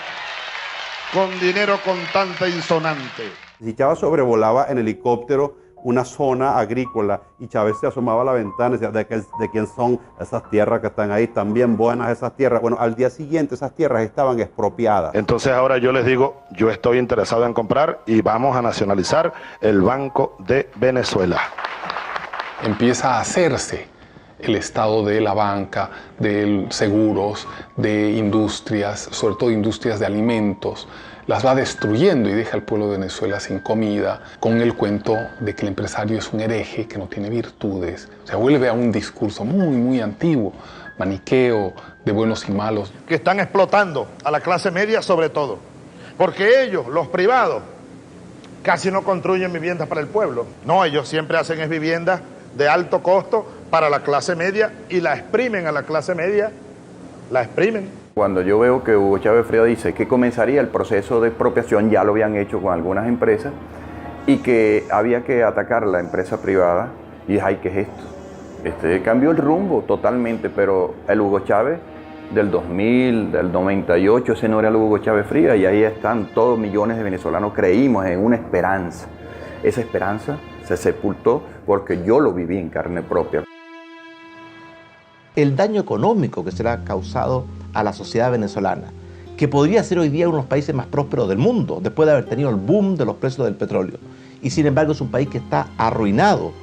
con dinero contante insonante. Si Chávez sobrevolaba en helicóptero una zona agrícola y Chávez se asomaba a la ventana y decía, ¿de quién son esas tierras que están ahí? Están bien buenas esas tierras. Bueno, al día siguiente esas tierras estaban expropiadas. Entonces ahora yo les digo, yo estoy interesado en comprar y vamos a nacionalizar el Banco de Venezuela. Empieza a hacerse el estado de la banca, de seguros, de industrias, sobre todo industrias de alimentos. Las va destruyendo y deja al pueblo de Venezuela sin comida, con el cuento de que el empresario es un hereje, que no tiene virtudes. O sea, vuelve a un discurso muy, muy antiguo, maniqueo, de buenos y malos. Que están explotando a la clase media sobre todo, porque ellos, los privados, casi no construyen viviendas para el pueblo. No, ellos siempre hacen es viviendas de alto costo para la clase media y la exprimen a la clase media, la exprimen. Cuando yo veo que Hugo Chávez Frías dice que comenzaría el proceso de expropiación, ya lo habían hecho con algunas empresas, y que había que atacar la empresa privada, y dije, ay, ¿qué es esto? Cambió el rumbo totalmente, pero el Hugo Chávez del 2000, del 98, ese no era el Hugo Chávez Frías, y ahí están todos millones de venezolanos, creímos en una esperanza. Esa esperanza se sepultó porque yo lo viví en carne propia. El daño económico que se le ha causado a la sociedad venezolana, que podría ser hoy día uno de los países más prósperos del mundo, después de haber tenido el boom de los precios del petróleo. Y sin embargo es un país que está arruinado,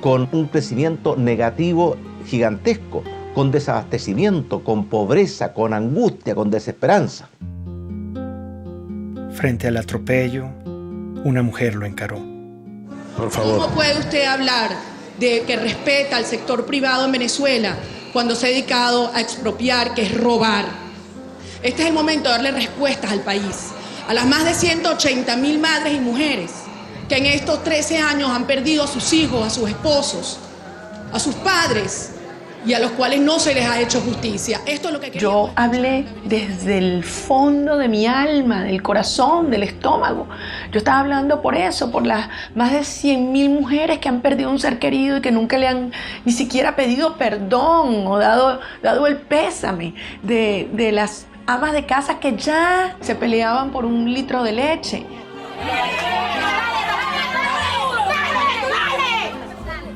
con un crecimiento negativo gigantesco, con desabastecimiento, con pobreza, con angustia, con desesperanza. Frente al atropello, una mujer lo encaró. Por favor. ¿Cómo puede usted hablar de que respeta al sector privado en Venezuela cuando se ha dedicado a expropiar, que es robar? Este es el momento de darle respuestas al país, a las más de 180.000 madres y mujeres que en estos 13 años han perdido a sus hijos, a sus esposos, a sus padres, y a los cuales no se les ha hecho justicia. Esto es lo que yo hablé desde el fondo de mi alma, del corazón, del estómago. Yo estaba hablando por eso, por las más de 100.000 mujeres que han perdido un ser querido y que nunca le han ni siquiera pedido perdón o dado el pésame, de las amas de casa que ya se peleaban por un litro de leche.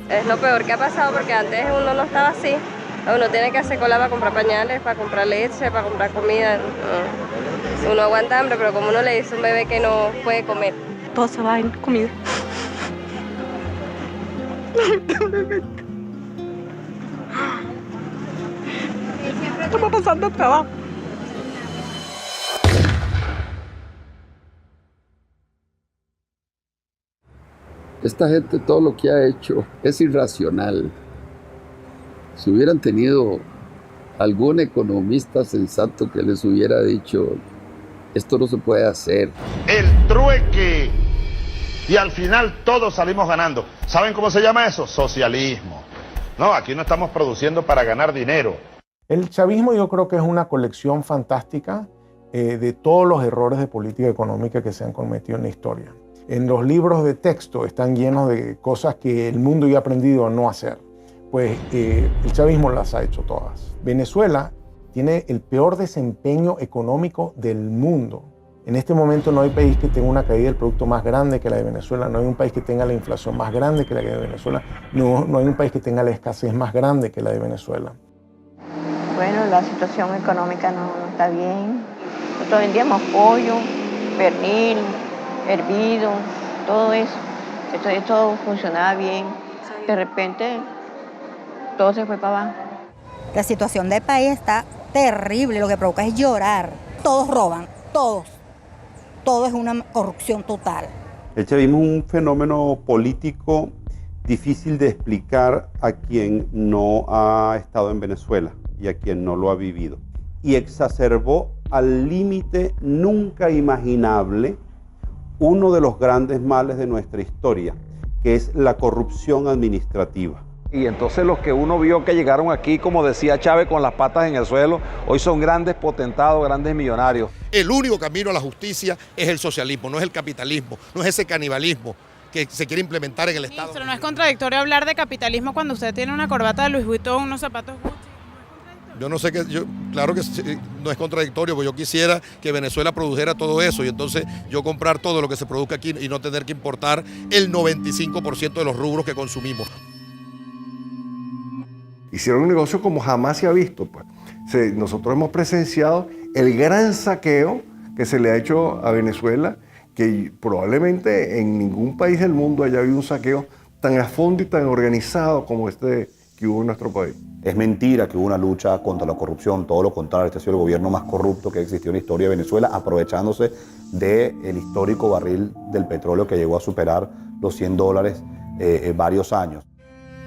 Es lo peor que ha pasado porque antes uno no estaba así. Uno tiene que hacer cola para comprar pañales, para comprar leche, para comprar comida. Uno aguanta hambre, pero como uno le dice a un bebé que no puede comer, todo se va en comida. Estamos pasando trabajo. Esta gente todo lo que ha hecho es irracional. Si hubieran tenido algún economista sensato que les hubiera dicho, esto no se puede hacer. El trueque. Y al final todos salimos ganando. ¿Saben cómo se llama eso? Socialismo. No, aquí no estamos produciendo para ganar dinero. El chavismo yo creo que es una colección fantástica de todos los errores de política económica que se han cometido en la historia. En los libros de texto están llenos de cosas que el mundo ya ha aprendido a no hacer. Pues el chavismo las ha hecho todas. Venezuela tiene el peor desempeño económico del mundo. En este momento no hay país que tenga una caída del producto más grande que la de Venezuela, no hay un país que tenga la inflación más grande que la de Venezuela, no hay un país que tenga la escasez más grande que la de Venezuela. Bueno, la situación económica no está bien. Nosotros vendíamos pollo, pernil, hervido, todo eso. Esto funcionaba bien. De repente, todo se fue para abajo. La situación del país está terrible, lo que provoca es llorar. Todos roban, todos. Todo es una corrupción total. El chavismo es un fenómeno político difícil de explicar a quien no ha estado en Venezuela y a quien no lo ha vivido. Y exacerbó al límite nunca imaginable uno de los grandes males de nuestra historia, que es la corrupción administrativa. Y entonces los que uno vio que llegaron aquí, como decía Chávez, con las patas en el suelo, hoy son grandes potentados, grandes millonarios. El único camino a la justicia es el socialismo, no es el capitalismo, no es ese canibalismo que se quiere implementar en el Estado. Ministro, ¿no es contradictorio hablar de capitalismo cuando usted tiene una corbata de Louis Vuitton, unos zapatos Gucci? Yo no sé claro que no es contradictorio, porque yo quisiera que Venezuela produjera todo eso y entonces yo comprar todo lo que se produzca aquí y no tener que importar el 95% de los rubros que consumimos. Hicieron un negocio como jamás se ha visto. Pues. Nosotros hemos presenciado el gran saqueo que se le ha hecho a Venezuela, que probablemente en ningún país del mundo haya habido un saqueo tan a fondo y tan organizado como este que hubo en nuestro país. Es mentira que hubo una lucha contra la corrupción, todo lo contrario, este ha sido el gobierno más corrupto que existió en la historia de Venezuela, aprovechándose del histórico barril del petróleo que llegó a superar los $100 varios años.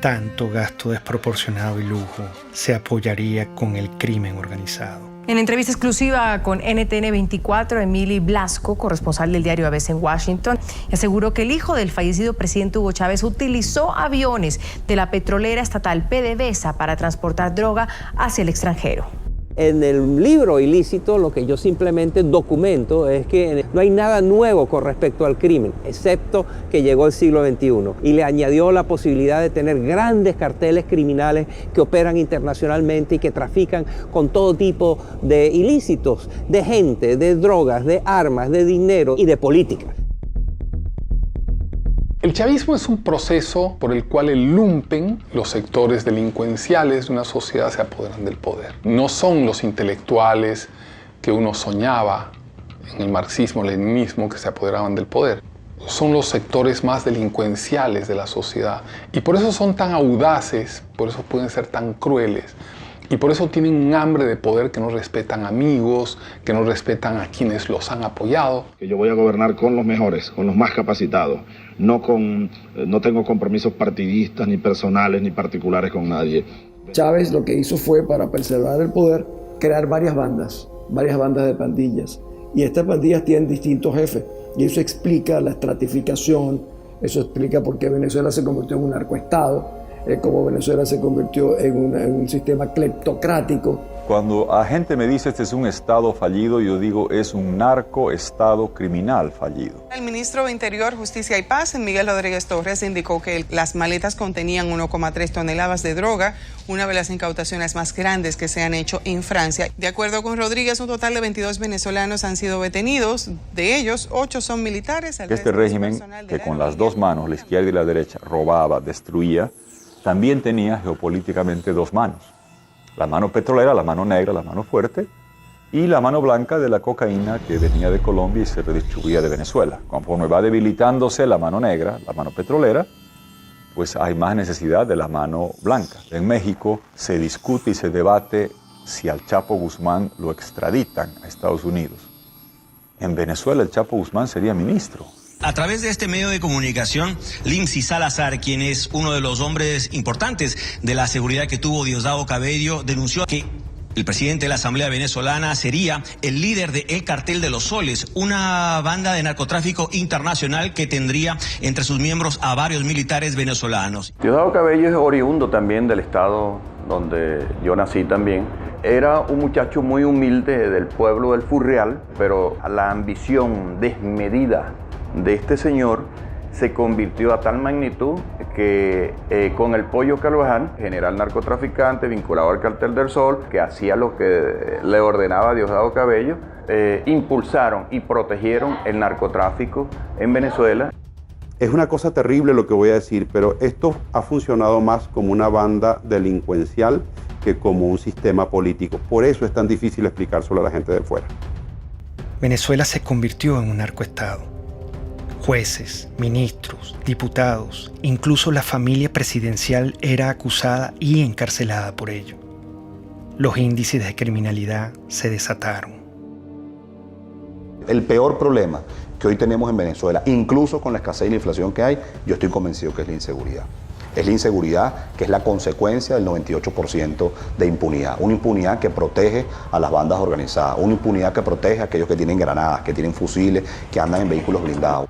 Tanto gasto desproporcionado y lujo se apoyaría con el crimen organizado. En entrevista exclusiva con NTN 24, Emily Blasco, corresponsal del diario ABC en Washington, aseguró que el hijo del fallecido presidente Hugo Chávez utilizó aviones de la petrolera estatal PDVSA para transportar droga hacia el extranjero. En el libro Ilícito lo que yo simplemente documento es que no hay nada nuevo con respecto al crimen, excepto que llegó el siglo XXI y le añadió la posibilidad de tener grandes carteles criminales que operan internacionalmente y que trafican con todo tipo de ilícitos, de gente, de drogas, de armas, de dinero y de política. El chavismo es un proceso por el cual el lumpen, los sectores delincuenciales de una sociedad se apoderan del poder. No son los intelectuales que uno soñaba en el marxismo-leninismo que se apoderaban del poder. Son los sectores más delincuenciales de la sociedad. Y por eso son tan audaces, por eso pueden ser tan crueles. Y por eso tienen un hambre de poder que no respetan amigos, que no respetan a quienes los han apoyado. Que yo voy a gobernar con los mejores, con los más capacitados. No tengo compromisos partidistas, ni personales, ni particulares con nadie. Chávez lo que hizo fue, para preservar el poder, crear varias bandas de pandillas. Y estas pandillas tienen distintos jefes. Y eso explica la estratificación, eso explica por qué Venezuela se convirtió en un narcoestado, cómo Venezuela se convirtió en un sistema cleptocrático. Cuando la gente me dice este es un estado fallido, yo digo es un narcoestado criminal fallido. El ministro de Interior, Justicia y Paz, Miguel Rodríguez Torres, indicó que las maletas contenían 1,3 toneladas de droga, una de las incautaciones más grandes que se han hecho en Francia. De acuerdo con Rodríguez, un total de 22 venezolanos han sido detenidos, de ellos 8 son militares. Este régimen que con las dos manos, la izquierda y la derecha, robaba, destruía, también tenía geopolíticamente dos manos. La mano petrolera, la mano negra, la mano fuerte, y la mano blanca de la cocaína que venía de Colombia y se redistribuía de Venezuela. Conforme va debilitándose la mano negra, la mano petrolera, pues hay más necesidad de la mano blanca. En México se discute y se debate si al Chapo Guzmán lo extraditan a Estados Unidos. En Venezuela el Chapo Guzmán sería ministro. A través de este medio de comunicación, Lindsay Salazar, quien es uno de los hombres importantes de la seguridad que tuvo Diosdado Cabello, denunció que el presidente de la Asamblea Venezolana sería el líder del Cartel de los Soles, una banda de narcotráfico internacional que tendría entre sus miembros a varios militares venezolanos. Diosdado Cabello es oriundo también del estado donde yo nací también. Era un muchacho muy humilde del pueblo del Furreal, pero la ambición desmedida de este señor se convirtió a tal magnitud que con el Pollo Carvajal, general narcotraficante vinculado al Cartel del Sol, que hacía lo que le ordenaba Diosdado Cabello, impulsaron y protegieron el narcotráfico en Venezuela. Es una cosa terrible lo que voy a decir, pero esto ha funcionado más como una banda delincuencial que como un sistema político. Por eso es tan difícil explicárselo a la gente de fuera. Venezuela se convirtió en un narcoestado. Jueces, ministros, diputados, incluso la familia presidencial era acusada y encarcelada por ello. Los índices de criminalidad se desataron. El peor problema que hoy tenemos en Venezuela, incluso con la escasez y la inflación que hay, yo estoy convencido que es la inseguridad. es la inseguridad, que es la consecuencia del 98% de impunidad. Una impunidad que protege a las bandas organizadas, una impunidad que protege a aquellos que tienen granadas, que tienen fusiles, que andan en vehículos blindados.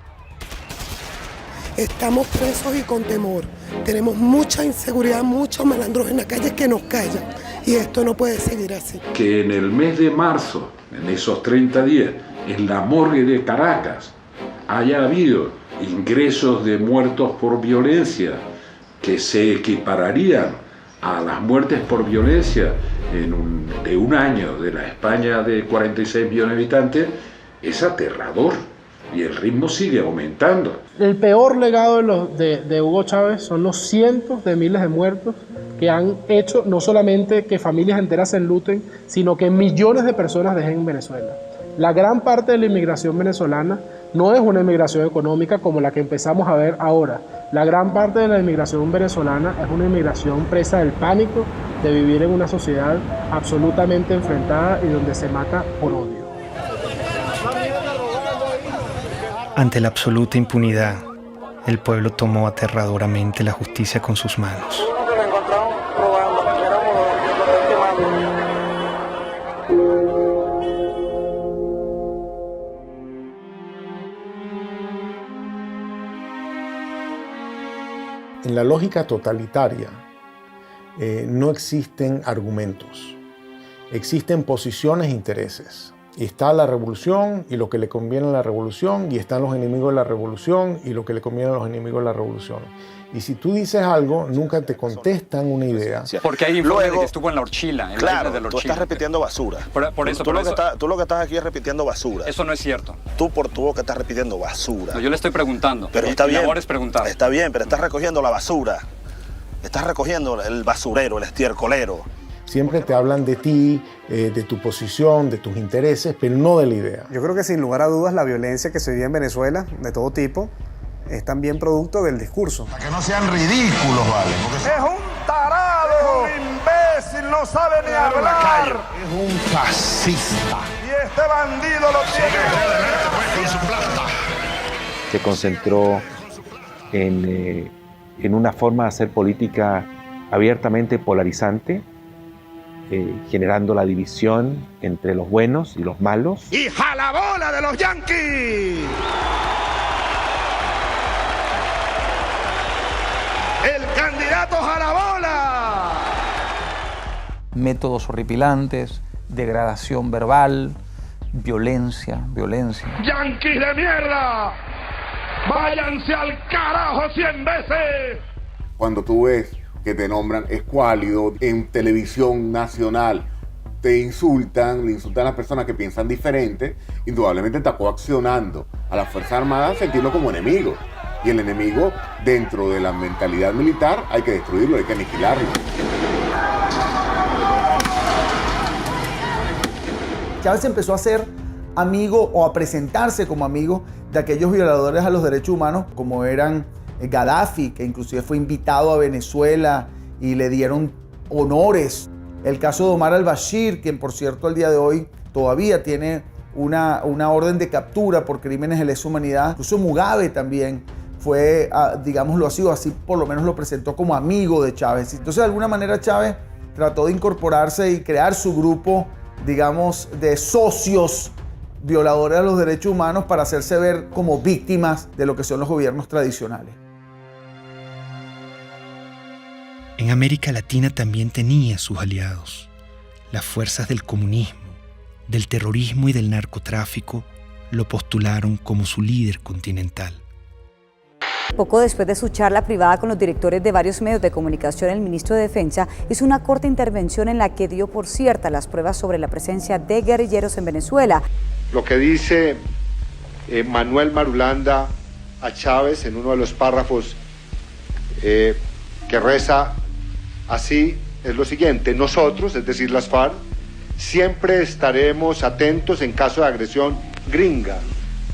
Estamos presos y con temor. Tenemos mucha inseguridad, muchos malandros en la calle que nos callan. Y esto no puede seguir así. Que en el mes de marzo, en esos 30 días, en la morgue de Caracas, haya habido ingresos de muertos por violencia que se equipararían a las muertes por violencia de un año de la España de 46 millones de habitantes, es aterrador. Y el ritmo sigue aumentando. El peor legado de Hugo Chávez son los cientos de miles de muertos que han hecho no solamente que familias enteras se enluten, sino que millones de personas dejen en Venezuela. La gran parte de la inmigración venezolana no es una inmigración económica como la que empezamos a ver ahora. La gran parte de la inmigración venezolana es una inmigración presa del pánico de vivir en una sociedad absolutamente enfrentada y donde se mata por odio. Ante la absoluta impunidad, el pueblo tomó aterradoramente la justicia con sus manos. En la lógica totalitaria no existen argumentos, existen posiciones e intereses. Y está la revolución y lo que le conviene a la revolución, y están los enemigos de la revolución y lo que le conviene a los enemigos de la revolución. Y si tú dices algo, nunca te contestan una idea. Porque hay informes de que estuvo en la Orchila, en claro, la isla de la Orchila. Tú estás repitiendo basura. Por eso, Tú lo que estás aquí es repitiendo basura. Eso no es cierto. Tú lo que estás repitiendo basura. No, yo le estoy preguntando. Pero está bien. Mi labor es preguntar. Está bien, pero estás recogiendo la basura. Estás recogiendo el basurero, el estiercolero. Siempre te hablan de ti, de tu posición, de tus intereses, pero no de la idea. Yo creo que sin lugar a dudas la violencia que se vive en Venezuela, de todo tipo, es también producto del discurso. Para que no sean ridículos, ¿vale? Es un tarado, es un imbécil, no sabe ni hablar. Es un fascista. Y este bandido lo tiene con su plata. Se concentró en una forma de hacer política abiertamente polarizante, generando la división entre los buenos y los malos. ¡Y jalabola de los yanquis! ¡El candidato jalabola! Métodos horripilantes, degradación verbal, violencia. ¡Yanquis de mierda! ¡Váyanse al carajo 100 veces! Cuando tú ves que te nombran escuálido en televisión nacional, le insultan a las personas que piensan diferente, indudablemente está coaccionando a las Fuerzas Armadas a sentirlo como enemigo. Y el enemigo, dentro de la mentalidad militar, hay que destruirlo, hay que aniquilarlo. Chávez empezó a ser amigo o a presentarse como amigo de aquellos violadores a los derechos humanos, como eran Gaddafi, que inclusive fue invitado a Venezuela y le dieron honores. El caso de Omar al-Bashir, quien por cierto al día de hoy todavía tiene una orden de captura por crímenes de lesa humanidad. Incluso Mugabe también fue, digámoslo así por lo menos lo presentó como amigo de Chávez. Entonces de alguna manera Chávez trató de incorporarse y crear su grupo, digamos, de socios violadores de los derechos humanos para hacerse ver como víctimas de lo que son los gobiernos tradicionales. En América Latina también tenía sus aliados. Las fuerzas del comunismo, del terrorismo y del narcotráfico lo postularon como su líder continental. Poco después de su charla privada con los directores de varios medios de comunicación, el ministro de Defensa hizo una corta intervención en la que dio por cierta las pruebas sobre la presencia de guerrilleros en Venezuela. Lo que dice Manuel Marulanda a Chávez en uno de los párrafos que reza así es lo siguiente: nosotros, es decir las FARC, siempre estaremos atentos en caso de agresión gringa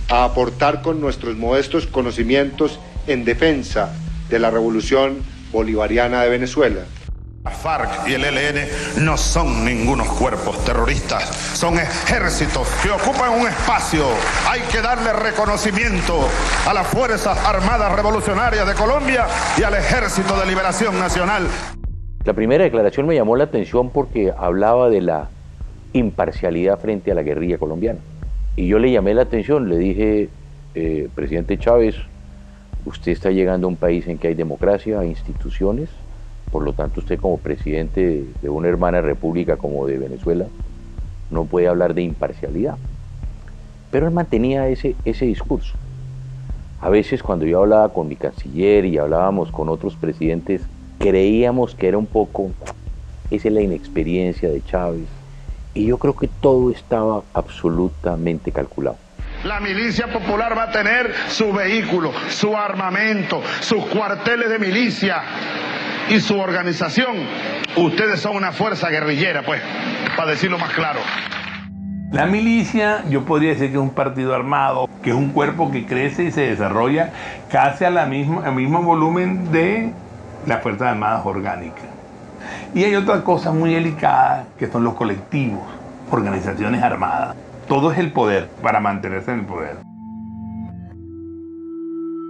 a aportar con nuestros modestos conocimientos en defensa de la revolución bolivariana de Venezuela. La FARC y el ELN no son ningunos cuerpos terroristas, son ejércitos que ocupan un espacio. Hay que darle reconocimiento a las Fuerzas Armadas Revolucionarias de Colombia y al Ejército de Liberación Nacional. La primera declaración me llamó la atención porque hablaba de la imparcialidad frente a la guerrilla colombiana. Y yo le llamé la atención, le dije, presidente Chávez, usted está llegando a un país en que hay democracia, hay instituciones. Por lo tanto, usted como presidente de una hermana república como de Venezuela no puede hablar de imparcialidad. Pero él mantenía ese discurso. A veces cuando yo hablaba con mi canciller y hablábamos con otros presidentes, creíamos que era un poco, esa es la inexperiencia de Chávez. Y yo creo que todo estaba absolutamente calculado. La milicia popular va a tener su vehículo, su armamento, sus cuarteles de milicia y su organización. Ustedes son una fuerza guerrillera, pues, para decirlo más claro. La milicia, yo podría decir que es un partido armado, que es un cuerpo que crece y se desarrolla casi al mismo volumen de las Fuerzas Armadas orgánicas. Y hay otra cosa muy delicada, que son los colectivos, organizaciones armadas. Todo es el poder, para mantenerse en el poder.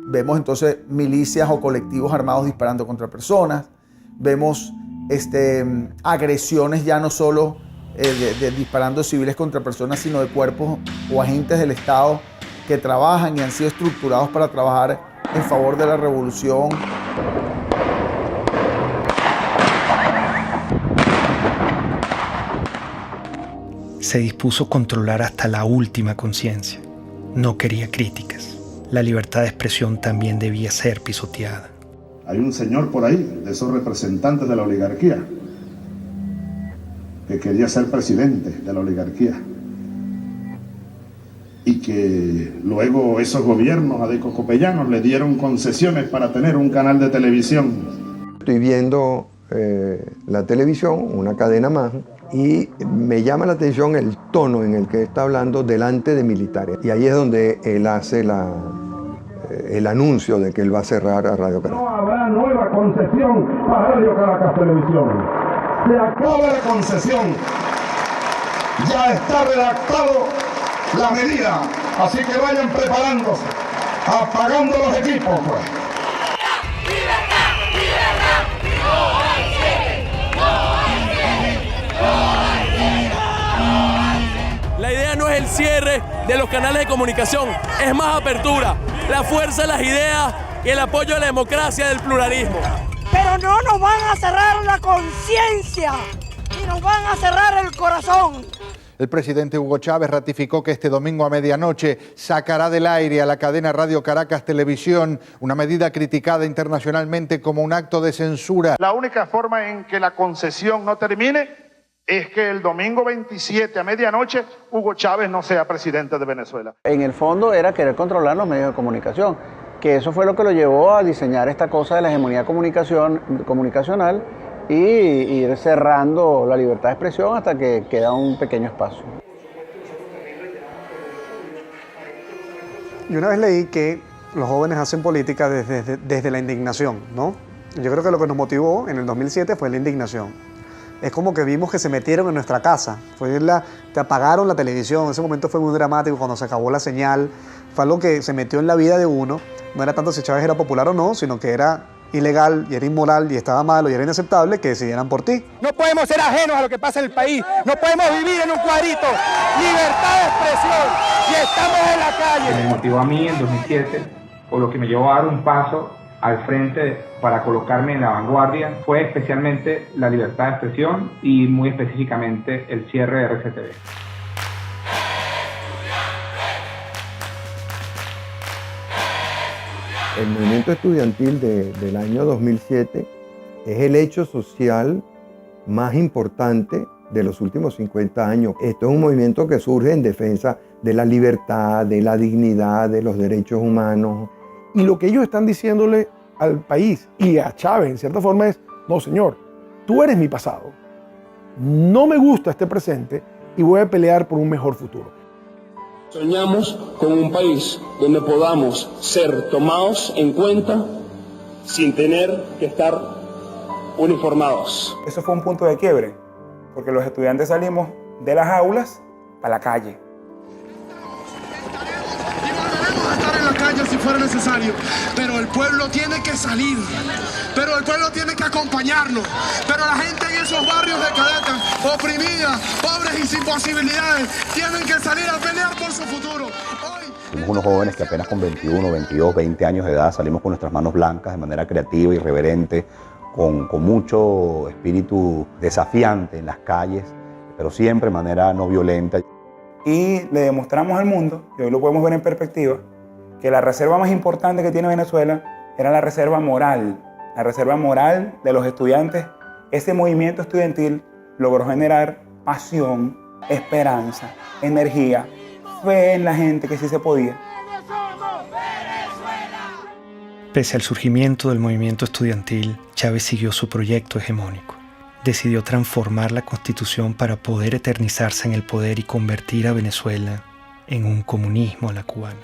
Vemos entonces milicias o colectivos armados disparando contra personas. Vemos agresiones ya no solo de disparando civiles contra personas, sino de cuerpos o agentes del Estado que trabajan y han sido estructurados para trabajar en favor de la revolución. Se dispuso a controlar hasta la última conciencia. No quería críticas. La libertad de expresión también debía ser pisoteada. Hay un señor por ahí, de esos representantes de la oligarquía, que quería ser presidente de la oligarquía. Y que luego esos gobiernos adecocopellanos le dieron concesiones para tener un canal de televisión. Estoy viendo la televisión, una cadena más, y me llama la atención el tono en el que está hablando delante de militares. Y ahí es donde él hace el anuncio de que él va a cerrar a Radio Caracas. No habrá nueva concesión para Radio Caracas Televisión. Se acaba la concesión. Ya está redactado la medida. Así que vayan preparándose, apagando los equipos, pues. La idea no es el cierre de los canales de comunicación, es más apertura, la fuerza de las ideas y el apoyo a la democracia del pluralismo. Pero no nos van a cerrar la conciencia y nos van a cerrar el corazón. El presidente Hugo Chávez ratificó que este domingo a medianoche sacará del aire a la cadena Radio Caracas Televisión, una medida criticada internacionalmente como un acto de censura. La única forma en que la concesión no termine es que el domingo 27 a medianoche Hugo Chávez no sea presidente de Venezuela. En el fondo era querer controlar los medios de comunicación, que eso fue lo que lo llevó a diseñar esta cosa de la hegemonía comunicacional y ir cerrando la libertad de expresión hasta que queda un pequeño espacio. Yo una vez leí que los jóvenes hacen política desde la indignación, ¿no? Yo creo que lo que nos motivó en el 2007 fue la indignación. Es como que vimos que se metieron en nuestra casa, te apagaron la televisión, ese momento fue muy dramático cuando se acabó la señal, fue algo que se metió en la vida de uno, no era tanto si Chávez era popular o no, sino que era ilegal y era inmoral y estaba malo y era inaceptable que decidieran por ti. No podemos ser ajenos a lo que pasa en el país, no podemos vivir en un cuadrito, libertad de expresión y estamos en la calle. Me motivó a mí en 2007, o lo que me llevó a dar un paso al frente para colocarme en la vanguardia, fue especialmente la libertad de expresión y muy específicamente el cierre de RCTV. El movimiento estudiantil del año 2007 es el hecho social más importante de los últimos 50 años. Esto es un movimiento que surge en defensa de la libertad, de la dignidad, de los derechos humanos. Y lo que ellos están diciéndole al país y a Chávez, en cierta forma, es: no, señor, tú eres mi pasado. No me gusta este presente y voy a pelear por un mejor futuro. Soñamos con un país donde podamos ser tomados en cuenta sin tener que estar uniformados. Eso fue un punto de quiebre, porque los estudiantes salimos de las aulas a la calle. Estar en la calle si fuera necesario, pero el pueblo tiene que salir, pero el pueblo tiene que acompañarnos, pero la gente en esos barrios de Caracas, oprimida, pobres y sin posibilidades, tienen que salir a pelear por su futuro. Somos unos jóvenes que apenas con 21, 22, 20 años de edad salimos con nuestras manos blancas de manera creativa, irreverente, con mucho espíritu desafiante en las calles, pero siempre de manera no violenta. Y le demostramos al mundo, y hoy lo podemos ver en perspectiva, que la reserva más importante que tiene Venezuela era la reserva moral de los estudiantes. Ese movimiento estudiantil logró generar pasión, esperanza, energía, fe en la gente que sí se podía. Pese al surgimiento del movimiento estudiantil, Chávez siguió su proyecto hegemónico. Decidió transformar la Constitución para poder eternizarse en el poder y convertir a Venezuela en un comunismo a la cubana.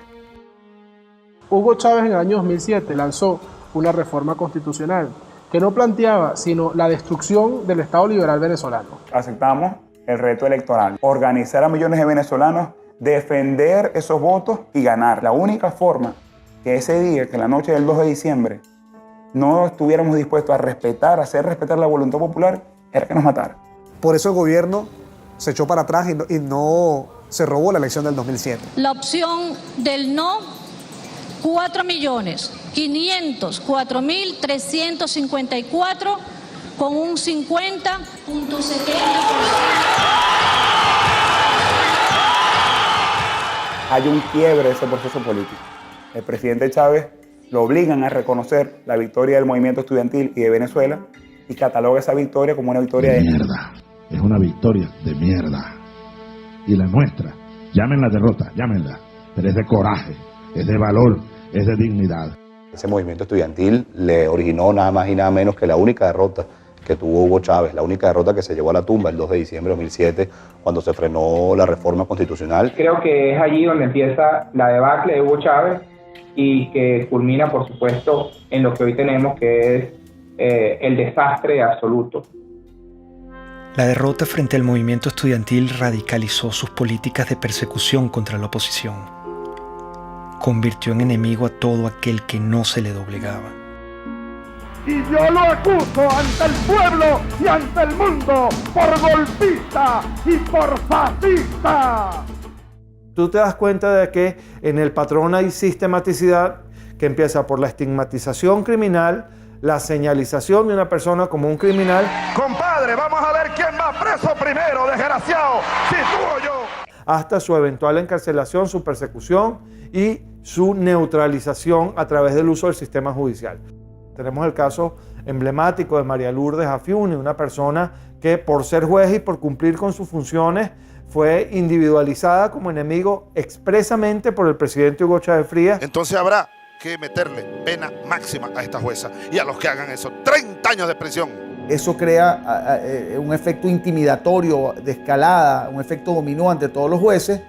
Hugo Chávez en el año 2007 lanzó una reforma constitucional que no planteaba sino la destrucción del Estado liberal venezolano. Aceptamos el reto electoral, organizar a millones de venezolanos, defender esos votos y ganar. La única forma que ese día, que la noche del 2 de diciembre, no estuviéramos dispuestos a respetar, a hacer respetar la voluntad popular, era que nos mataran. Por eso el gobierno se echó para atrás y no se robó la elección del 2007. La opción del no, 4.504.354 con un 50.70%. Hay un quiebre de ese proceso político. El presidente Chávez lo obligan a reconocer la victoria del movimiento estudiantil y de Venezuela y cataloga esa victoria como una victoria de mierda. Es una victoria de mierda. Y la nuestra, llámenla derrota, llámenla, pero es de coraje, es de valor, es de dignidad. Ese movimiento estudiantil le originó nada más y nada menos que la única derrota que tuvo Hugo Chávez, la única derrota que se llevó a la tumba el 2 de diciembre de 2007, cuando se frenó la reforma constitucional. Creo que es allí donde empieza la debacle de Hugo Chávez y que culmina, por supuesto, en lo que hoy tenemos, que es el desastre absoluto. La derrota frente al movimiento estudiantil radicalizó sus políticas de persecución contra la oposición. Convirtió en enemigo a todo aquel que no se le doblegaba. Y yo lo acuso ante el pueblo y ante el mundo por golpista y por fascista. Tú te das cuenta de que en el patrón hay sistematicidad que empieza por la estigmatización criminal, la señalización de una persona como un criminal. Compadre, vamos a ver quién va preso primero, desgraciado, si tú o yo. Hasta su eventual encarcelación, su persecución y su neutralización a través del uso del sistema judicial. Tenemos el caso emblemático de María Lourdes Afiuni, una persona que por ser juez y por cumplir con sus funciones fue individualizada como enemigo expresamente por el presidente Hugo Chávez Frías. Entonces habrá que meterle pena máxima a esta jueza y a los que hagan eso, 30 años de prisión. Eso crea un efecto intimidatorio de escalada, un efecto dominó ante todos los jueces,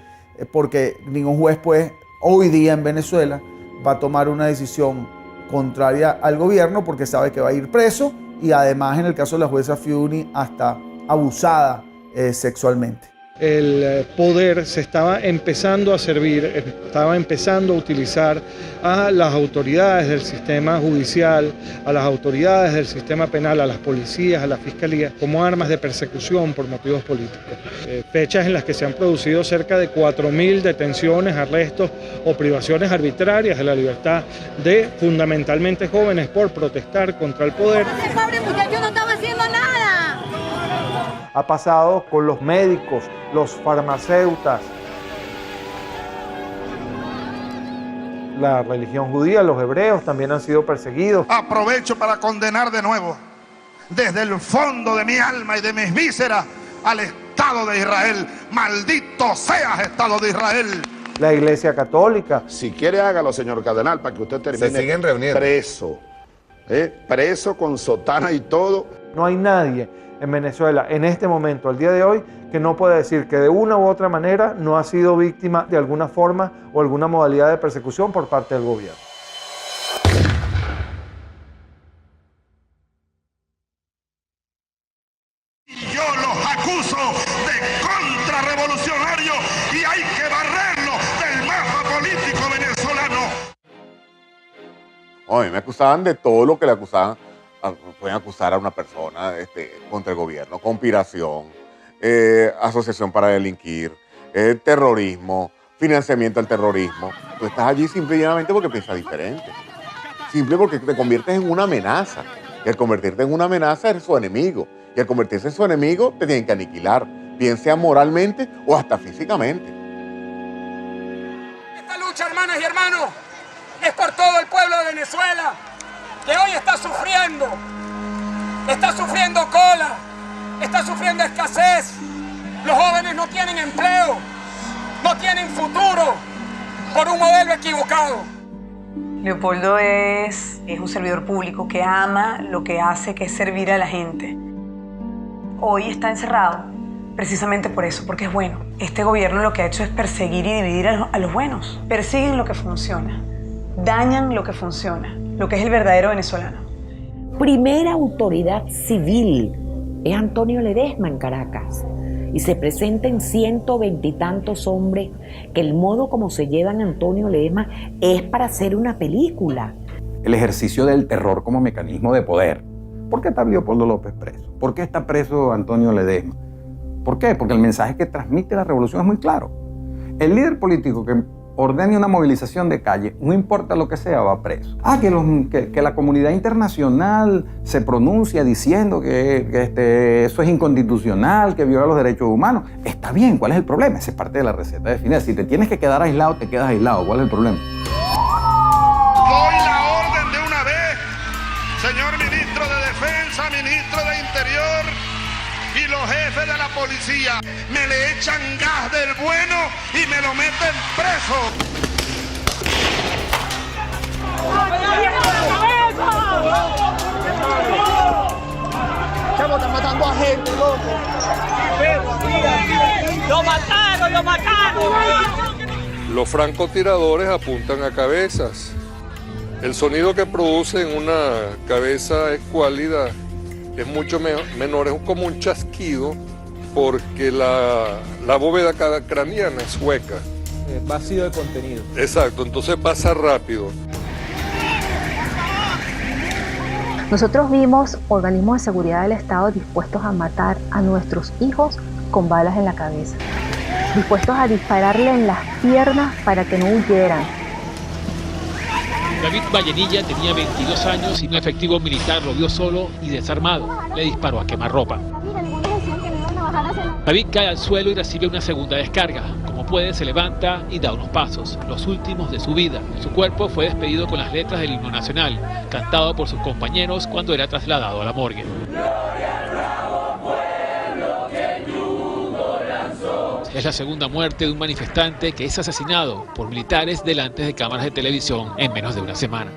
porque ningún juez pues hoy día en Venezuela va a tomar una decisión contraria al gobierno porque sabe que va a ir preso y además en el caso de la jueza Afiuni hasta abusada sexualmente. El poder se estaba empezando a servir, estaba empezando a utilizar a las autoridades del sistema judicial, a las autoridades del sistema penal, a las policías, a la fiscalía, como armas de persecución por motivos políticos. Fechas en las que se han producido cerca de 4.000 detenciones, arrestos o privaciones arbitrarias de la libertad de fundamentalmente jóvenes por protestar contra el poder. Ese pobre muchacho no estaba haciendo nada. Ha pasado con los médicos, los farmacéutas, la religión judía, los hebreos también han sido perseguidos. Aprovecho para condenar de nuevo, desde el fondo de mi alma y de mis vísceras, al Estado de Israel. Maldito seas, Estado de Israel. La Iglesia Católica. Si quiere, hágalo, señor cardenal, para que usted termine. Se siguen reuniendo. Preso. Preso con sotana y todo. No hay nadie en Venezuela en este momento, al día de hoy, que no puede decir que de una u otra manera no ha sido víctima de alguna forma o alguna modalidad de persecución por parte del gobierno. uso de contrarrevolucionario y hay que barrerlo del mapa político venezolano. Oye, me acusaban de todo lo que le acusaban. Pueden acusar a una persona contra el gobierno, conspiración, asociación para delinquir, terrorismo, financiamiento al terrorismo. Tú estás allí simple y llanamente porque piensas diferente. Simple porque te conviertes en una amenaza. Y al convertirte en una amenaza eres su enemigo. Y al convertirse en su enemigo te tienen que aniquilar, bien sea moralmente o hasta físicamente. Esta lucha, hermanas y hermanos, es por todo el pueblo de Venezuela, que hoy está sufriendo cola, está sufriendo escasez. Los jóvenes no tienen empleo, no tienen futuro por un modelo equivocado. Leopoldo es un servidor público que ama lo que hace, que es servir a la gente. Hoy está encerrado precisamente por eso, porque es bueno. Este gobierno lo que ha hecho es perseguir y dividir a los buenos. Persiguen lo que funciona, dañan lo que funciona, lo que es el verdadero venezolano. Primera autoridad civil es Antonio Ledesma en Caracas. Y se presenten 120 y tantos hombres que el modo como se llevan a Antonio Ledesma es para hacer una película. El ejercicio del terror como mecanismo de poder. ¿Por qué está Leopoldo López preso? ¿Por qué está preso Antonio Ledesma? ¿Por qué? Porque el mensaje que transmite la revolución es muy claro. El líder político que ordene una movilización de calle, no importa lo que sea, va preso. Que la comunidad internacional se pronuncia diciendo que eso es inconstitucional, que viola los derechos humanos. Está bien, ¿cuál es el problema? Esa es parte de la receta definida. Si te tienes que quedar aislado, te quedas aislado. ¿Cuál es el problema? Doy la orden de una vez, señor ministro de Defensa, ministro de Interior y los jefes de la policía. Me le echan gas del bueno y me lo meten preso. Chavo, están matando a gente, loco. ¡Lo mataron, lo mataron! Los francotiradores apuntan a cabezas. El sonido que producen una cabeza escuálida es mucho menor, es como un chasquido, porque la bóveda craneana es hueca. Vacío de contenido. Exacto, entonces pasa rápido. Nosotros vimos organismos de seguridad del Estado dispuestos a matar a nuestros hijos con balas en la cabeza, dispuestos a dispararle en las piernas para que no huyeran. David Vallenilla tenía 22 años y un efectivo militar lo vio solo y desarmado. Le disparó a quemarropa. David cae al suelo y recibe una segunda descarga. Como puede, se levanta y da unos pasos, los últimos de su vida. Su cuerpo fue despedido con las letras del himno nacional, cantado por sus compañeros cuando era trasladado a la morgue. Es la segunda muerte de un manifestante que es asesinado por militares delante de cámaras de televisión en menos de una semana.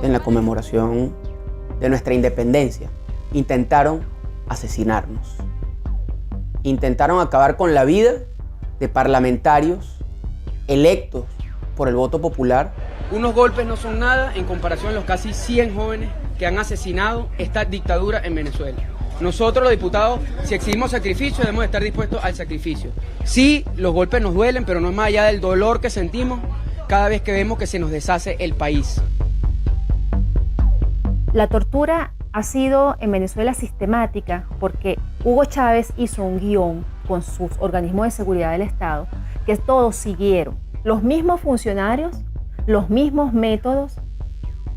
En la conmemoración de nuestra independencia, intentaron asesinarnos. Intentaron acabar con la vida de parlamentarios electos por el voto popular. Unos golpes no son nada en comparación a los casi 100 jóvenes que han asesinado esta dictadura en Venezuela. Nosotros los diputados, si exigimos sacrificio, debemos estar dispuestos al sacrificio. Sí, los golpes nos duelen, pero no es más allá del dolor que sentimos cada vez que vemos que se nos deshace el país. La tortura ha sido en Venezuela sistemática porque Hugo Chávez hizo un guión con sus organismos de seguridad del Estado que todos siguieron los mismos funcionarios, los mismos métodos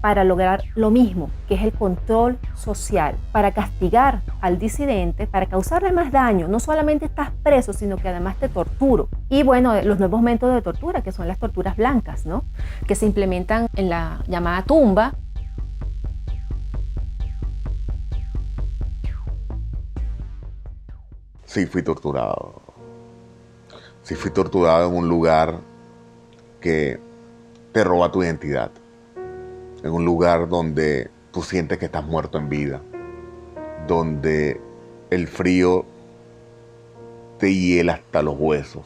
para lograr lo mismo, que es el control social, para castigar al disidente, para causarle más daño. No solamente estás preso, sino que además te torturo. Y bueno, los nuevos métodos de tortura, que son las torturas blancas, ¿no? Que se implementan en la llamada tumba. Sí, fui torturado. Sí, fui torturado en un lugar que te roba tu identidad. En un lugar donde tú sientes que estás muerto en vida. Donde el frío te hiela hasta los huesos.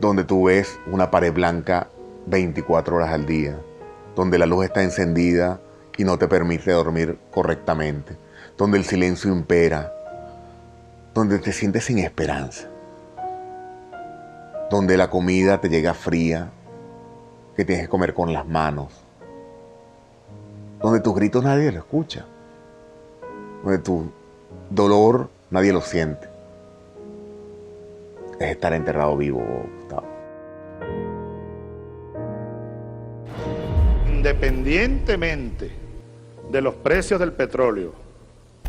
Donde tú ves una pared blanca 24 horas al día. Donde la luz está encendida y no te permite dormir correctamente. Donde el silencio impera. Donde te sientes sin esperanza. Donde la comida te llega fría, que tienes que comer con las manos. Donde tus gritos nadie lo escucha. Donde tu dolor nadie lo siente. Es estar enterrado vivo, Gustavo. Independientemente de los precios del petróleo,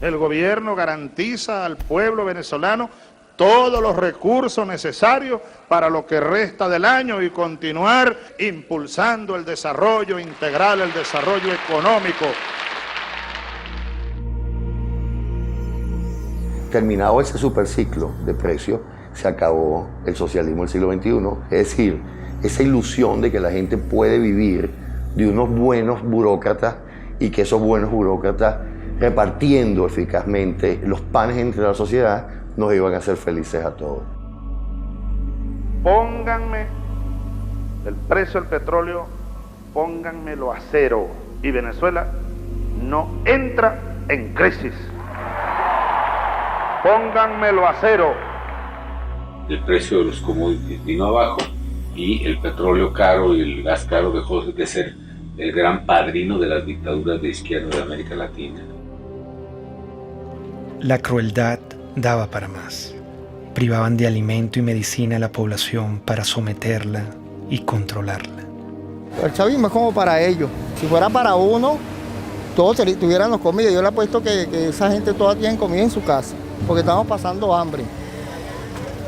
el gobierno garantiza al pueblo venezolano todos los recursos necesarios para lo que resta del año y continuar impulsando el desarrollo integral, el desarrollo económico. Terminado ese superciclo de precios, se acabó el socialismo del siglo XXI. Es decir, esa ilusión de que la gente puede vivir de unos buenos burócratas y que esos buenos burócratas, repartiendo eficazmente los panes entre la sociedad, nos iban a hacer felices a todos. Pónganme el precio del petróleo, pónganmelo a cero y Venezuela no entra en crisis. Pónganmelo a cero. El precio de los commodities vino abajo y el petróleo caro y el gas caro dejó de ser el gran padrino de las dictaduras de izquierda de América Latina. La crueldad daba para más. Privaban de alimento y medicina a la población para someterla y controlarla. El chavismo es como para ellos. Si fuera para uno, todos tuviéramos comida. Yo le apuesto que esa gente toda tiene comida en su casa, porque estamos pasando hambre.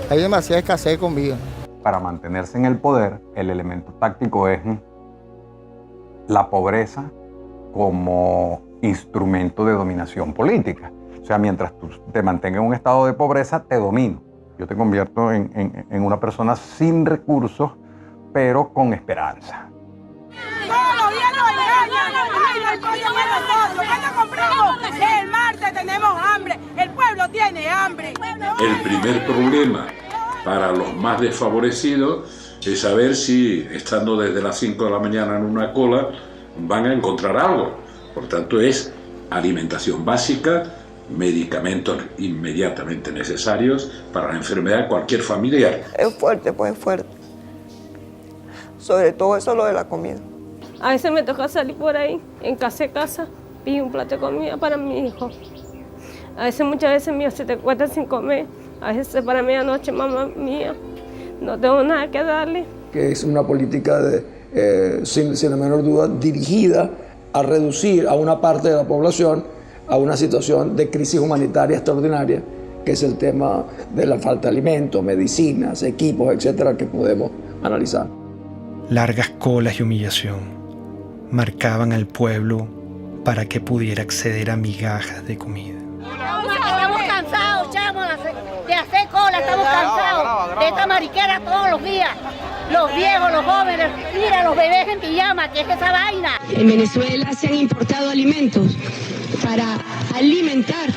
Hay demasiada escasez de comida. Para mantenerse en el poder, el elemento táctico es la pobreza como instrumento de dominación política. O sea, mientras tú te mantengas en un estado de pobreza, te domino. Yo te convierto en una persona sin recursos, pero con esperanza. Todos los días nos engañan. El pollo para nosotros. ¿Cuándo compramos? El martes tenemos hambre. El pueblo tiene hambre. El primer problema para los más desfavorecidos es saber si, estando desde las 5 de la mañana en una cola, van a encontrar algo. Por tanto, es alimentación básica, medicamentos inmediatamente necesarios para la enfermedad de cualquier familiar. Es fuerte, pues es fuerte. Sobre todo eso lo de la comida. A veces me toca salir por ahí, en casa, pido un plato de comida para mi hijo. A veces, muchas veces mío se te encuentra sin comer. A veces para medianoche, mamá mía, no tengo nada que darle. Que es una política, sin la menor duda, dirigida a reducir a una parte de la población a una situación de crisis humanitaria extraordinaria, que es el tema de la falta de alimentos, medicinas, equipos, etcétera, que podemos analizar. Largas colas y humillación marcaban al pueblo para que pudiera acceder a migajas de comida. Estamos cansados, chamo, de hacer cola, estamos cansados de esta mariquera todos los días. Los viejos, los jóvenes, mira, los bebés en pijama, ¿qué es esa vaina? En Venezuela se han importado alimentos para alimentar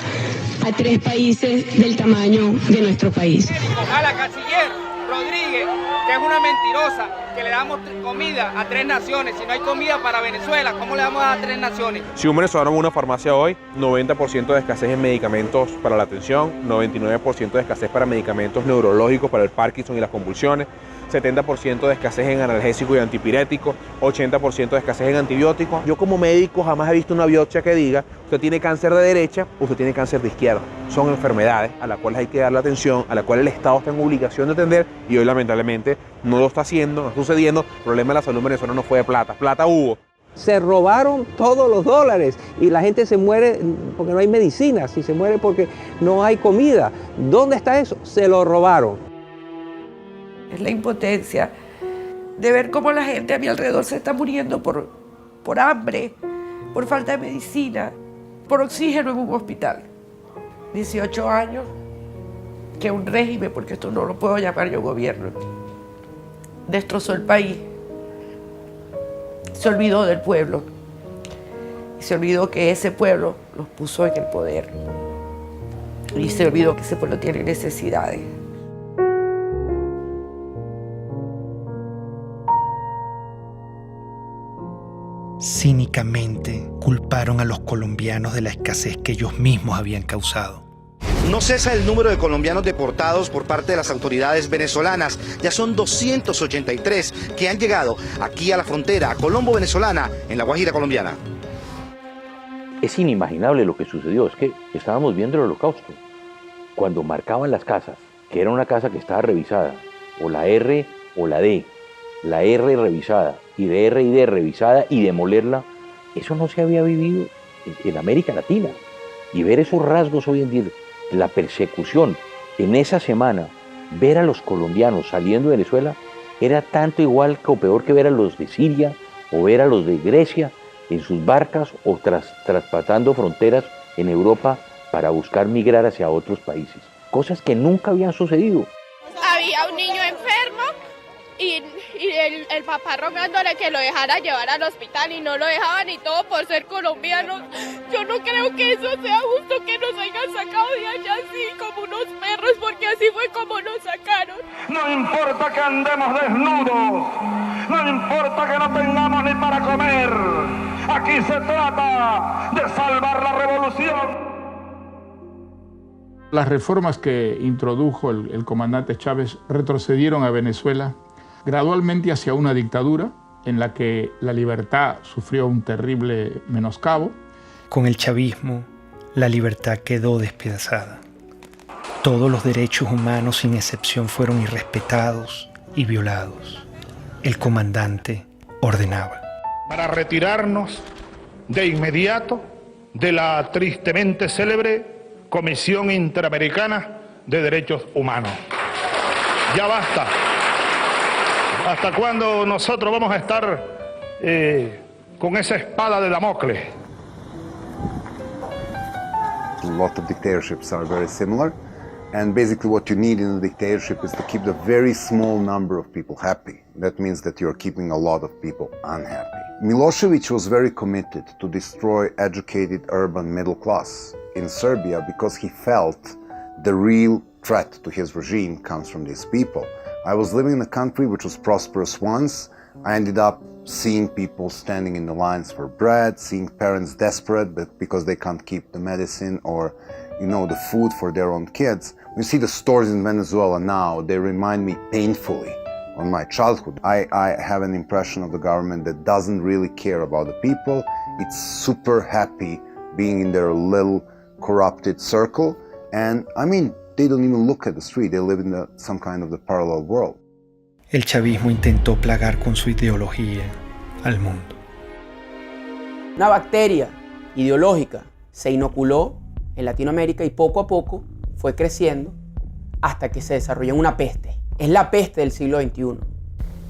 a 3 países del tamaño de nuestro país. A la canciller Rodríguez, que es una mentirosa, que le damos comida a 3 naciones. Si no hay comida para Venezuela, ¿cómo le damos a 3 naciones? Si un venezolano va a una farmacia hoy, 90% de escasez en medicamentos para la atención, 99% de escasez para medicamentos neurológicos para el Parkinson y las convulsiones, 70% de escasez en analgésicos y antipiréticos, 80% de escasez en antibióticos. Yo como médico jamás he visto una biopsia que diga usted tiene cáncer de derecha o usted tiene cáncer de izquierda. Son enfermedades a las cuales hay que darle atención, a las cuales el Estado está en obligación de atender y hoy lamentablemente no lo está haciendo, no está sucediendo. El problema de la salud en Venezuela no fue de plata, plata hubo. Se robaron todos los dólares y la gente se muere porque no hay medicinas y se muere porque no hay comida. ¿Dónde está eso? Se lo robaron. Es la impotencia de ver cómo la gente a mi alrededor se está muriendo por hambre, por falta de medicina, por oxígeno en un hospital. 18 años que un régimen, porque esto no lo puedo llamar yo gobierno, destrozó el país. Se olvidó del pueblo y se olvidó que ese pueblo los puso en el poder y se olvidó que ese pueblo tiene necesidades. Cínicamente culparon a los colombianos de la escasez que ellos mismos habían causado. No cesa el número de colombianos deportados por parte de las autoridades venezolanas. Ya son 283 que han llegado aquí a la frontera colombo-venezolana en La Guajira colombiana. Es inimaginable lo que sucedió, es que estábamos viendo el holocausto. Cuando marcaban las casas, que era una casa que estaba revisada, o la R o la D, la R revisada y D revisada y demolerla, eso no se había vivido en América Latina. Y ver esos rasgos hoy en día, la persecución en esa semana, ver a los colombianos saliendo de Venezuela, era tanto igual o peor que ver a los de Siria o ver a los de Grecia en sus barcas o traspasando fronteras en Europa para buscar migrar hacia otros países. Cosas que nunca habían sucedido. Había un niño enfermo y el papá rogándole que lo dejara llevar al hospital y no lo dejaban y todo por ser colombianos. Yo no creo que eso sea justo que nos hayan sacado de allá así como unos perros, porque así fue como nos sacaron. No importa que andemos desnudos, no importa que no tengamos ni para comer. Aquí se trata de salvar la revolución. Las reformas que introdujo el comandante Chávez retrocedieron a Venezuela gradualmente hacia una dictadura en la que la libertad sufrió un terrible menoscabo. Con el chavismo, la libertad quedó despedazada. Todos los derechos humanos sin excepción fueron irrespetados y violados. El comandante ordenaba. Para retirarnos de inmediato de la tristemente célebre Comisión Interamericana de Derechos Humanos. Ya basta. ¿Hasta cuándo nosotros vamos a estar con esa espada de Damocles? A lot of dictatorships are very similar, and basically what you need in a dictatorship is to keep the very small number of people happy. That means that you're keeping a lot of people unhappy. Milosevic was very committed to destroy educated urban middle class in Serbia because he felt the real threat to his regime comes from these people. I was living in a country which was prosperous once. I ended up seeing people standing in the lines for bread, seeing parents desperate because they can't keep the medicine or, the food for their own kids. When you see the stores in Venezuela now, they remind me painfully on my childhood. I have an impression of the government that doesn't really care about the people. It's super happy being in their little corrupted circle. And they don't even look at the street. They live in some kind of the parallel world. El chavismo intentó plagar con su ideología al mundo. Una bacteria ideológica se inoculó en Latinoamérica y poco a poco fue creciendo hasta que se desarrolló en una peste. Es la peste del siglo XXI.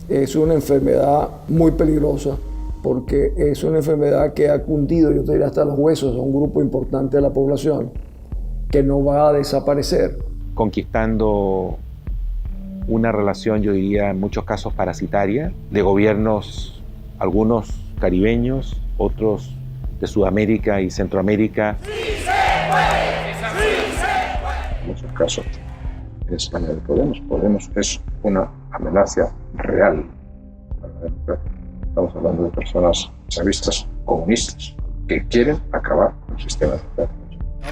Es una enfermedad muy peligrosa porque es una enfermedad que ha cundido, yo te diría, hasta los huesos a un grupo importante de la población que no va a desaparecer. Conquistando una relación, yo diría, en muchos casos parasitaria, de gobiernos, algunos caribeños, otros de Sudamérica y Centroamérica. ¡Sí se puede! ¡Sí se puede! En muchos casos es España de Podemos. Podemos es una amenaza real para la democracia. Estamos hablando de personas chavistas comunistas que quieren acabar con el sistema democrático.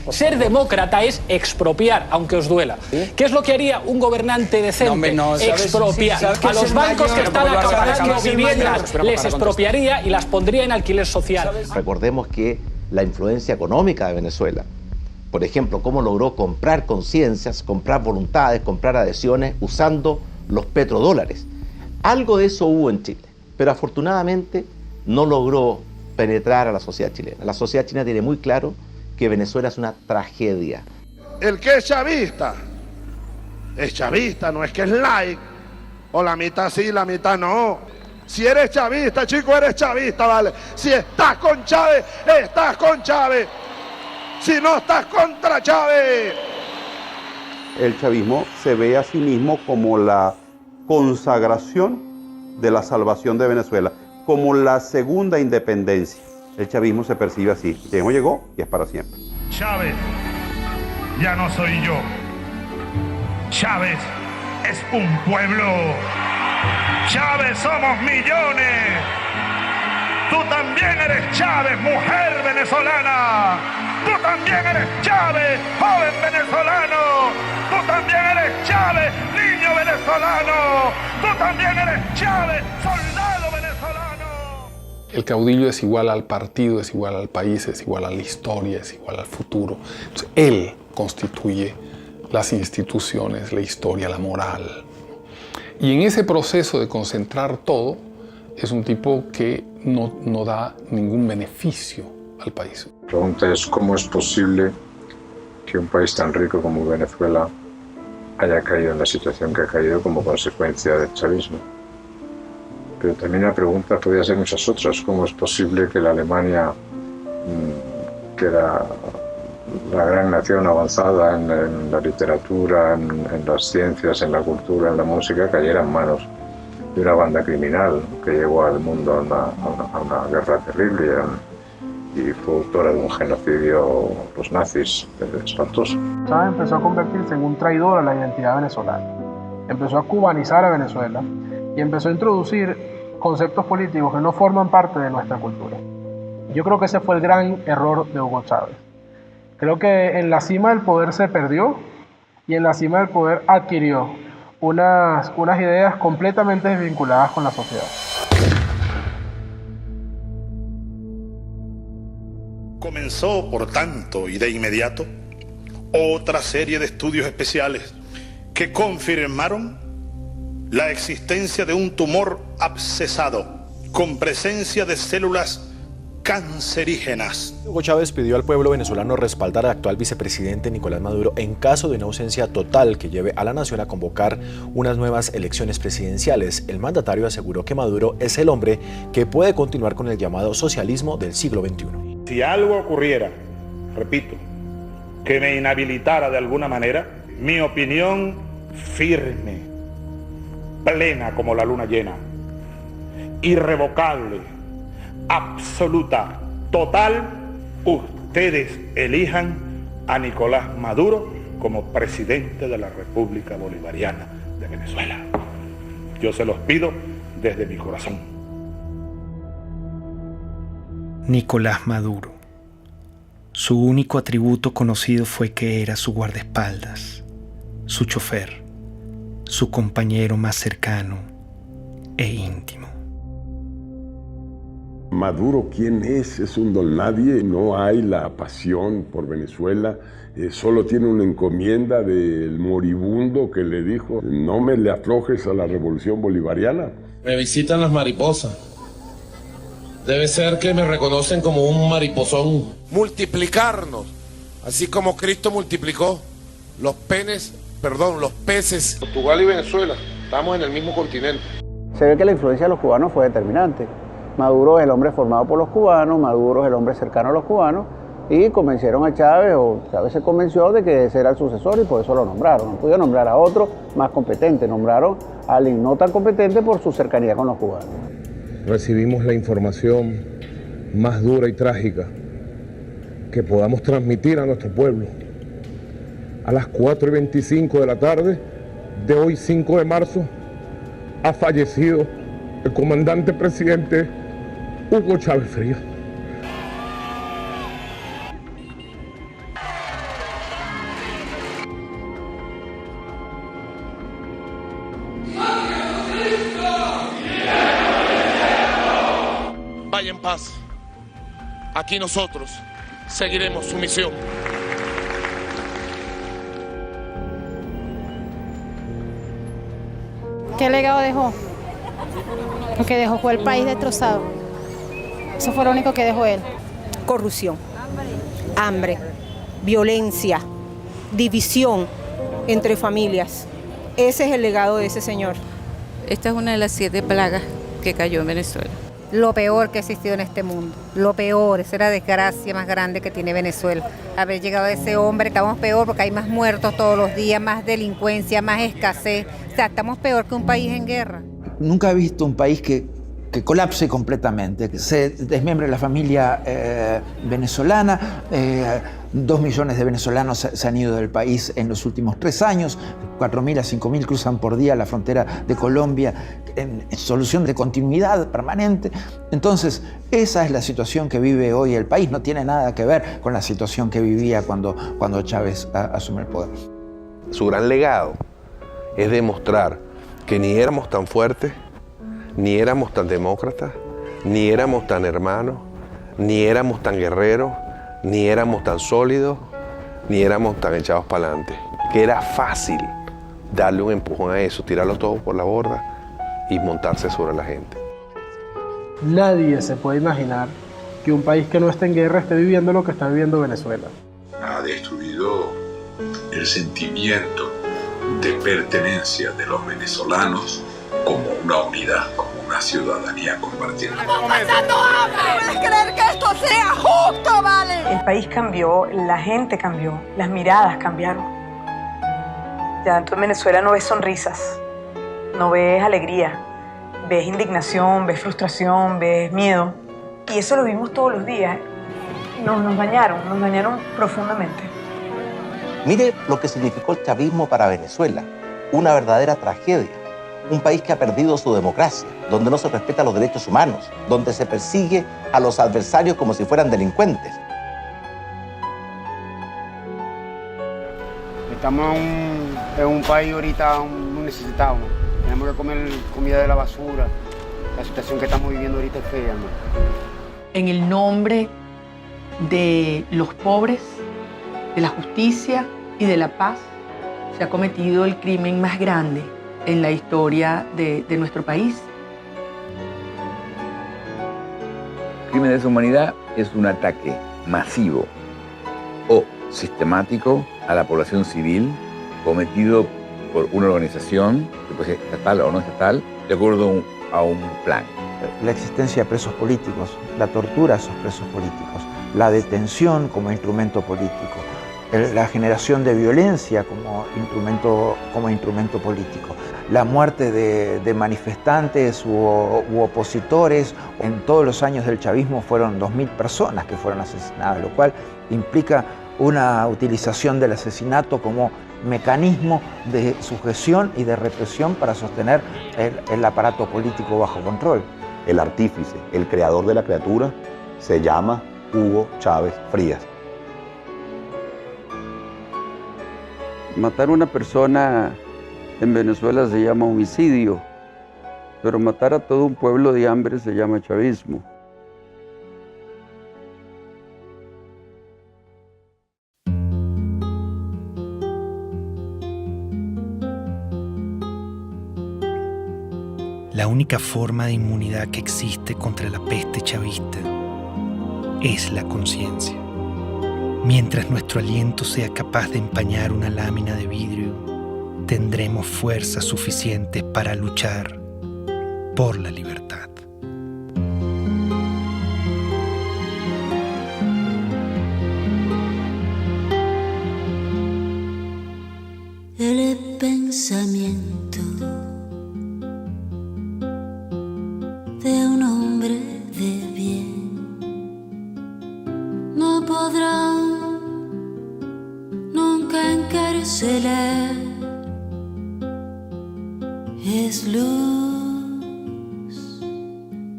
Ser demócrata es expropiar, aunque os duela. ¿Qué es lo que haría un gobernante decente? Expropiar. A los bancos que están acabando viviendas les expropiaría y las pondría en alquiler social. Recordemos que la influencia económica de Venezuela, por ejemplo, cómo logró comprar conciencias, comprar voluntades, comprar adhesiones usando los petrodólares. Algo de eso hubo en Chile, pero afortunadamente no logró penetrar a la sociedad chilena. La sociedad chilena tiene muy claro que Venezuela es una tragedia. El que es chavista, no es que es like, o la mitad sí, la mitad no. Si eres chavista, chico, eres chavista, ¿vale? Si estás con Chávez, estás con Chávez. Si no estás contra Chávez. El chavismo se ve a sí mismo como la consagración de la salvación de Venezuela, como la segunda independencia. El chavismo se percibe así. Llegó y es para siempre. Chávez ya no soy yo. Chávez es un pueblo. Chávez somos millones. Tú también eres Chávez, mujer venezolana. Tú también eres Chávez, joven venezolano. Tú también eres Chávez, niño venezolano. Tú también eres Chávez, soldado venezolano. El caudillo es igual al partido, es igual al país, es igual a la historia, es igual al futuro. Entonces, él constituye las instituciones, la historia, la moral. Y en ese proceso de concentrar todo, es un tipo que no da ningún beneficio al país. La pregunta es cómo es posible que un país tan rico como Venezuela haya caído en la situación que ha caído como consecuencia del chavismo. Pero también la pregunta podría ser muchas otras. ¿Cómo es posible que la Alemania, que era la gran nación avanzada en la literatura, en las ciencias, en la cultura, en la música, cayera en manos de una banda criminal que llevó al mundo a una guerra terrible y fue autora de un genocidio, los nazis, espantoso? Chávez empezó a convertirse en un traidor a la identidad venezolana. Empezó a cubanizar a Venezuela y empezó a introducir conceptos políticos que no forman parte de nuestra cultura. Yo creo que ese fue el gran error de Hugo Chávez. Creo que en la cima del poder se perdió y en la cima del poder adquirió unas ideas completamente desvinculadas con la sociedad. Comenzó, por tanto, y de inmediato, otra serie de estudios especiales que confirmaron la existencia de un tumor abscesado con presencia de células cancerígenas. Hugo Chávez pidió al pueblo venezolano respaldar al actual vicepresidente Nicolás Maduro en caso de una ausencia total que lleve a la nación a convocar unas nuevas elecciones presidenciales. El mandatario aseguró que Maduro es el hombre que puede continuar con el llamado socialismo del siglo XXI. Si algo ocurriera, repito, que me inhabilitara de alguna manera, mi opinión firme, plena como la luna llena, irrevocable, absoluta, total, ustedes elijan a Nicolás Maduro como presidente de la República Bolivariana de Venezuela. Yo se los pido desde mi corazón. Nicolás Maduro. Su único atributo conocido fue que era su guardaespaldas, su chofer, su compañero más cercano e íntimo. Maduro, ¿quién es? Es un don nadie, no hay la pasión por Venezuela, solo tiene una encomienda del moribundo que le dijo: no me le aflojes a la revolución bolivariana. Me visitan las mariposas. Debe ser que me reconocen como un mariposón. Multiplicarnos, así como Cristo multiplicó los peces. Portugal y Venezuela, estamos en el mismo continente. Se ve que la influencia de los cubanos fue determinante. Maduro es el hombre formado por los cubanos, Maduro es el hombre cercano a los cubanos, y convencieron a Chávez, o Chávez se convenció de que ese era el sucesor y por eso lo nombraron. No pudieron nombrar a otro más competente, nombraron a alguien no tan competente por su cercanía con los cubanos. Recibimos la información más dura y trágica que podamos transmitir a nuestro pueblo. A las 4:25 de la tarde de hoy, 5 de marzo, ha fallecido el comandante presidente Hugo Chávez Frías. vaya en paz. Aquí nosotros seguiremos su misión. ¿Qué legado dejó? Lo que dejó fue el país destrozado. Eso fue lo único que dejó él. Corrupción, hambre, violencia, división entre familias. Ese es el legado de ese señor. Esta es una de las 7 plagas que cayó en Venezuela. Lo peor que ha existido en este mundo. Lo peor, esa es la desgracia más grande que tiene Venezuela. Haber llegado a ese hombre, estamos peor porque hay más muertos todos los días, más delincuencia, más escasez. O sea, estamos peor que un país en guerra. Nunca he visto un país que colapse completamente, que se desmembre la familia venezolana. 2 millones de venezolanos se han ido del país en los últimos 3 años, 4.000 a 5.000 cruzan por día la frontera de Colombia en solución de continuidad permanente. Entonces, esa es la situación que vive hoy el país, no tiene nada que ver con la situación que vivía cuando Chávez asume el poder. Su gran legado es demostrar que ni éramos tan fuertes, ni éramos tan demócratas, ni éramos tan hermanos, ni éramos tan guerreros, ni éramos tan sólidos, ni éramos tan echados para adelante. Que era fácil darle un empujón a eso, tirarlo todo por la borda y montarse sobre la gente. Nadie se puede imaginar que un país que no esté en guerra esté viviendo lo que está viviendo Venezuela. Ha destruido el sentimiento de pertenencia de los venezolanos como una unidad, como una ciudadanía compartida. ¡Estamos pasando hambre! ¿No puedes creer que esto sea justo, vale? El país cambió, la gente cambió, las miradas cambiaron. Ya tú en Venezuela no ves sonrisas, no ves alegría, ves indignación, ves frustración, ves miedo. Y eso lo vimos todos los días. Nos dañaron profundamente. Mire lo que significó el chavismo para Venezuela, una verdadera tragedia. Un país que ha perdido su democracia, donde no se respetan los derechos humanos, donde se persigue a los adversarios como si fueran delincuentes. Estamos en un país ahorita muy necesitado. Tenemos que comer comida de la basura. La situación que estamos viviendo ahorita es fea, ¿no? En el nombre de los pobres, de la justicia y de la paz, se ha cometido el crimen más grande en la historia de nuestro país. El crimen de lesa humanidad es un ataque masivo o sistemático a la población civil cometido por una organización, que puede ser estatal o no estatal, de acuerdo a un plan. La existencia de presos políticos, la tortura a esos presos políticos, la detención como instrumento político, la generación de violencia como instrumento político, la muerte de manifestantes u opositores. En todos los años del chavismo fueron 2.000 personas que fueron asesinadas, lo cual implica una utilización del asesinato como mecanismo de sujeción y de represión para sostener el aparato político bajo control. El artífice, el creador de la criatura, se llama Hugo Chávez Frías. Matar a una persona en Venezuela se llama homicidio, pero matar a todo un pueblo de hambre se llama chavismo. La única forma de inmunidad que existe contra la peste chavista es la conciencia. Mientras nuestro aliento sea capaz de empañar una lámina de vidrio, tendremos fuerzas suficientes para luchar por la libertad. El pensamiento de un hombre de bien no podrá nunca encarcelar. Es luz,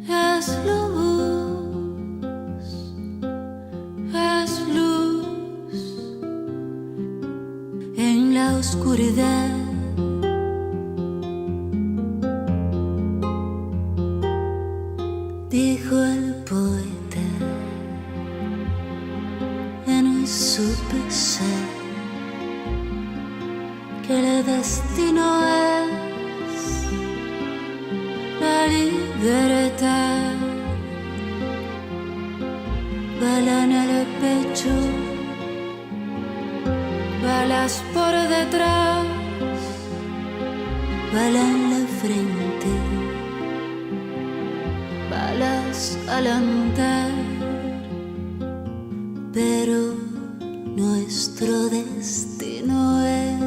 es luz, es luz en la oscuridad. Dijo el poeta. supe ser que el destino es la libertad. Bala en el pecho, balas por detrás, bala en la frente, balas al andar, pero nuestro destino es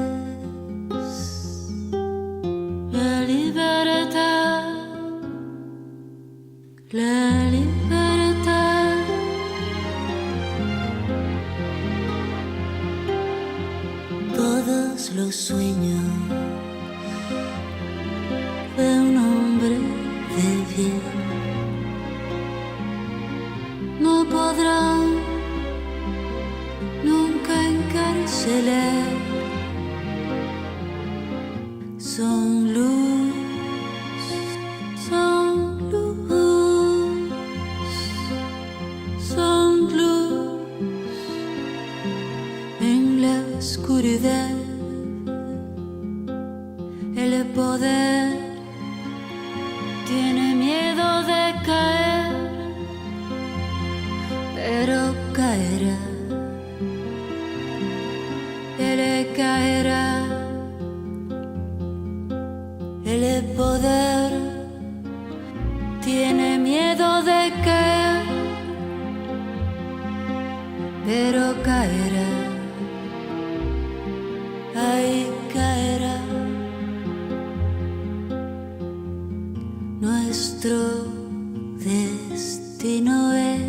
la libertad, la libertad. Todos los sueños de un hombre de bien no podrán nunca encarcelar. Son luz, son luz, son luz en la oscuridad. El poder tiene miedo de caer, pero caerá. Él caerá. El poder tiene miedo de caer, pero caerá. Ahí caerá. Nuestro destino es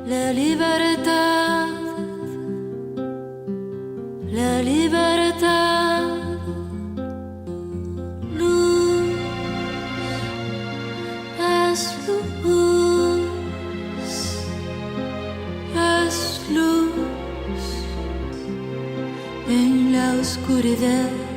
la libertad, la libertad. Luz es luz, es luz en la oscuridad.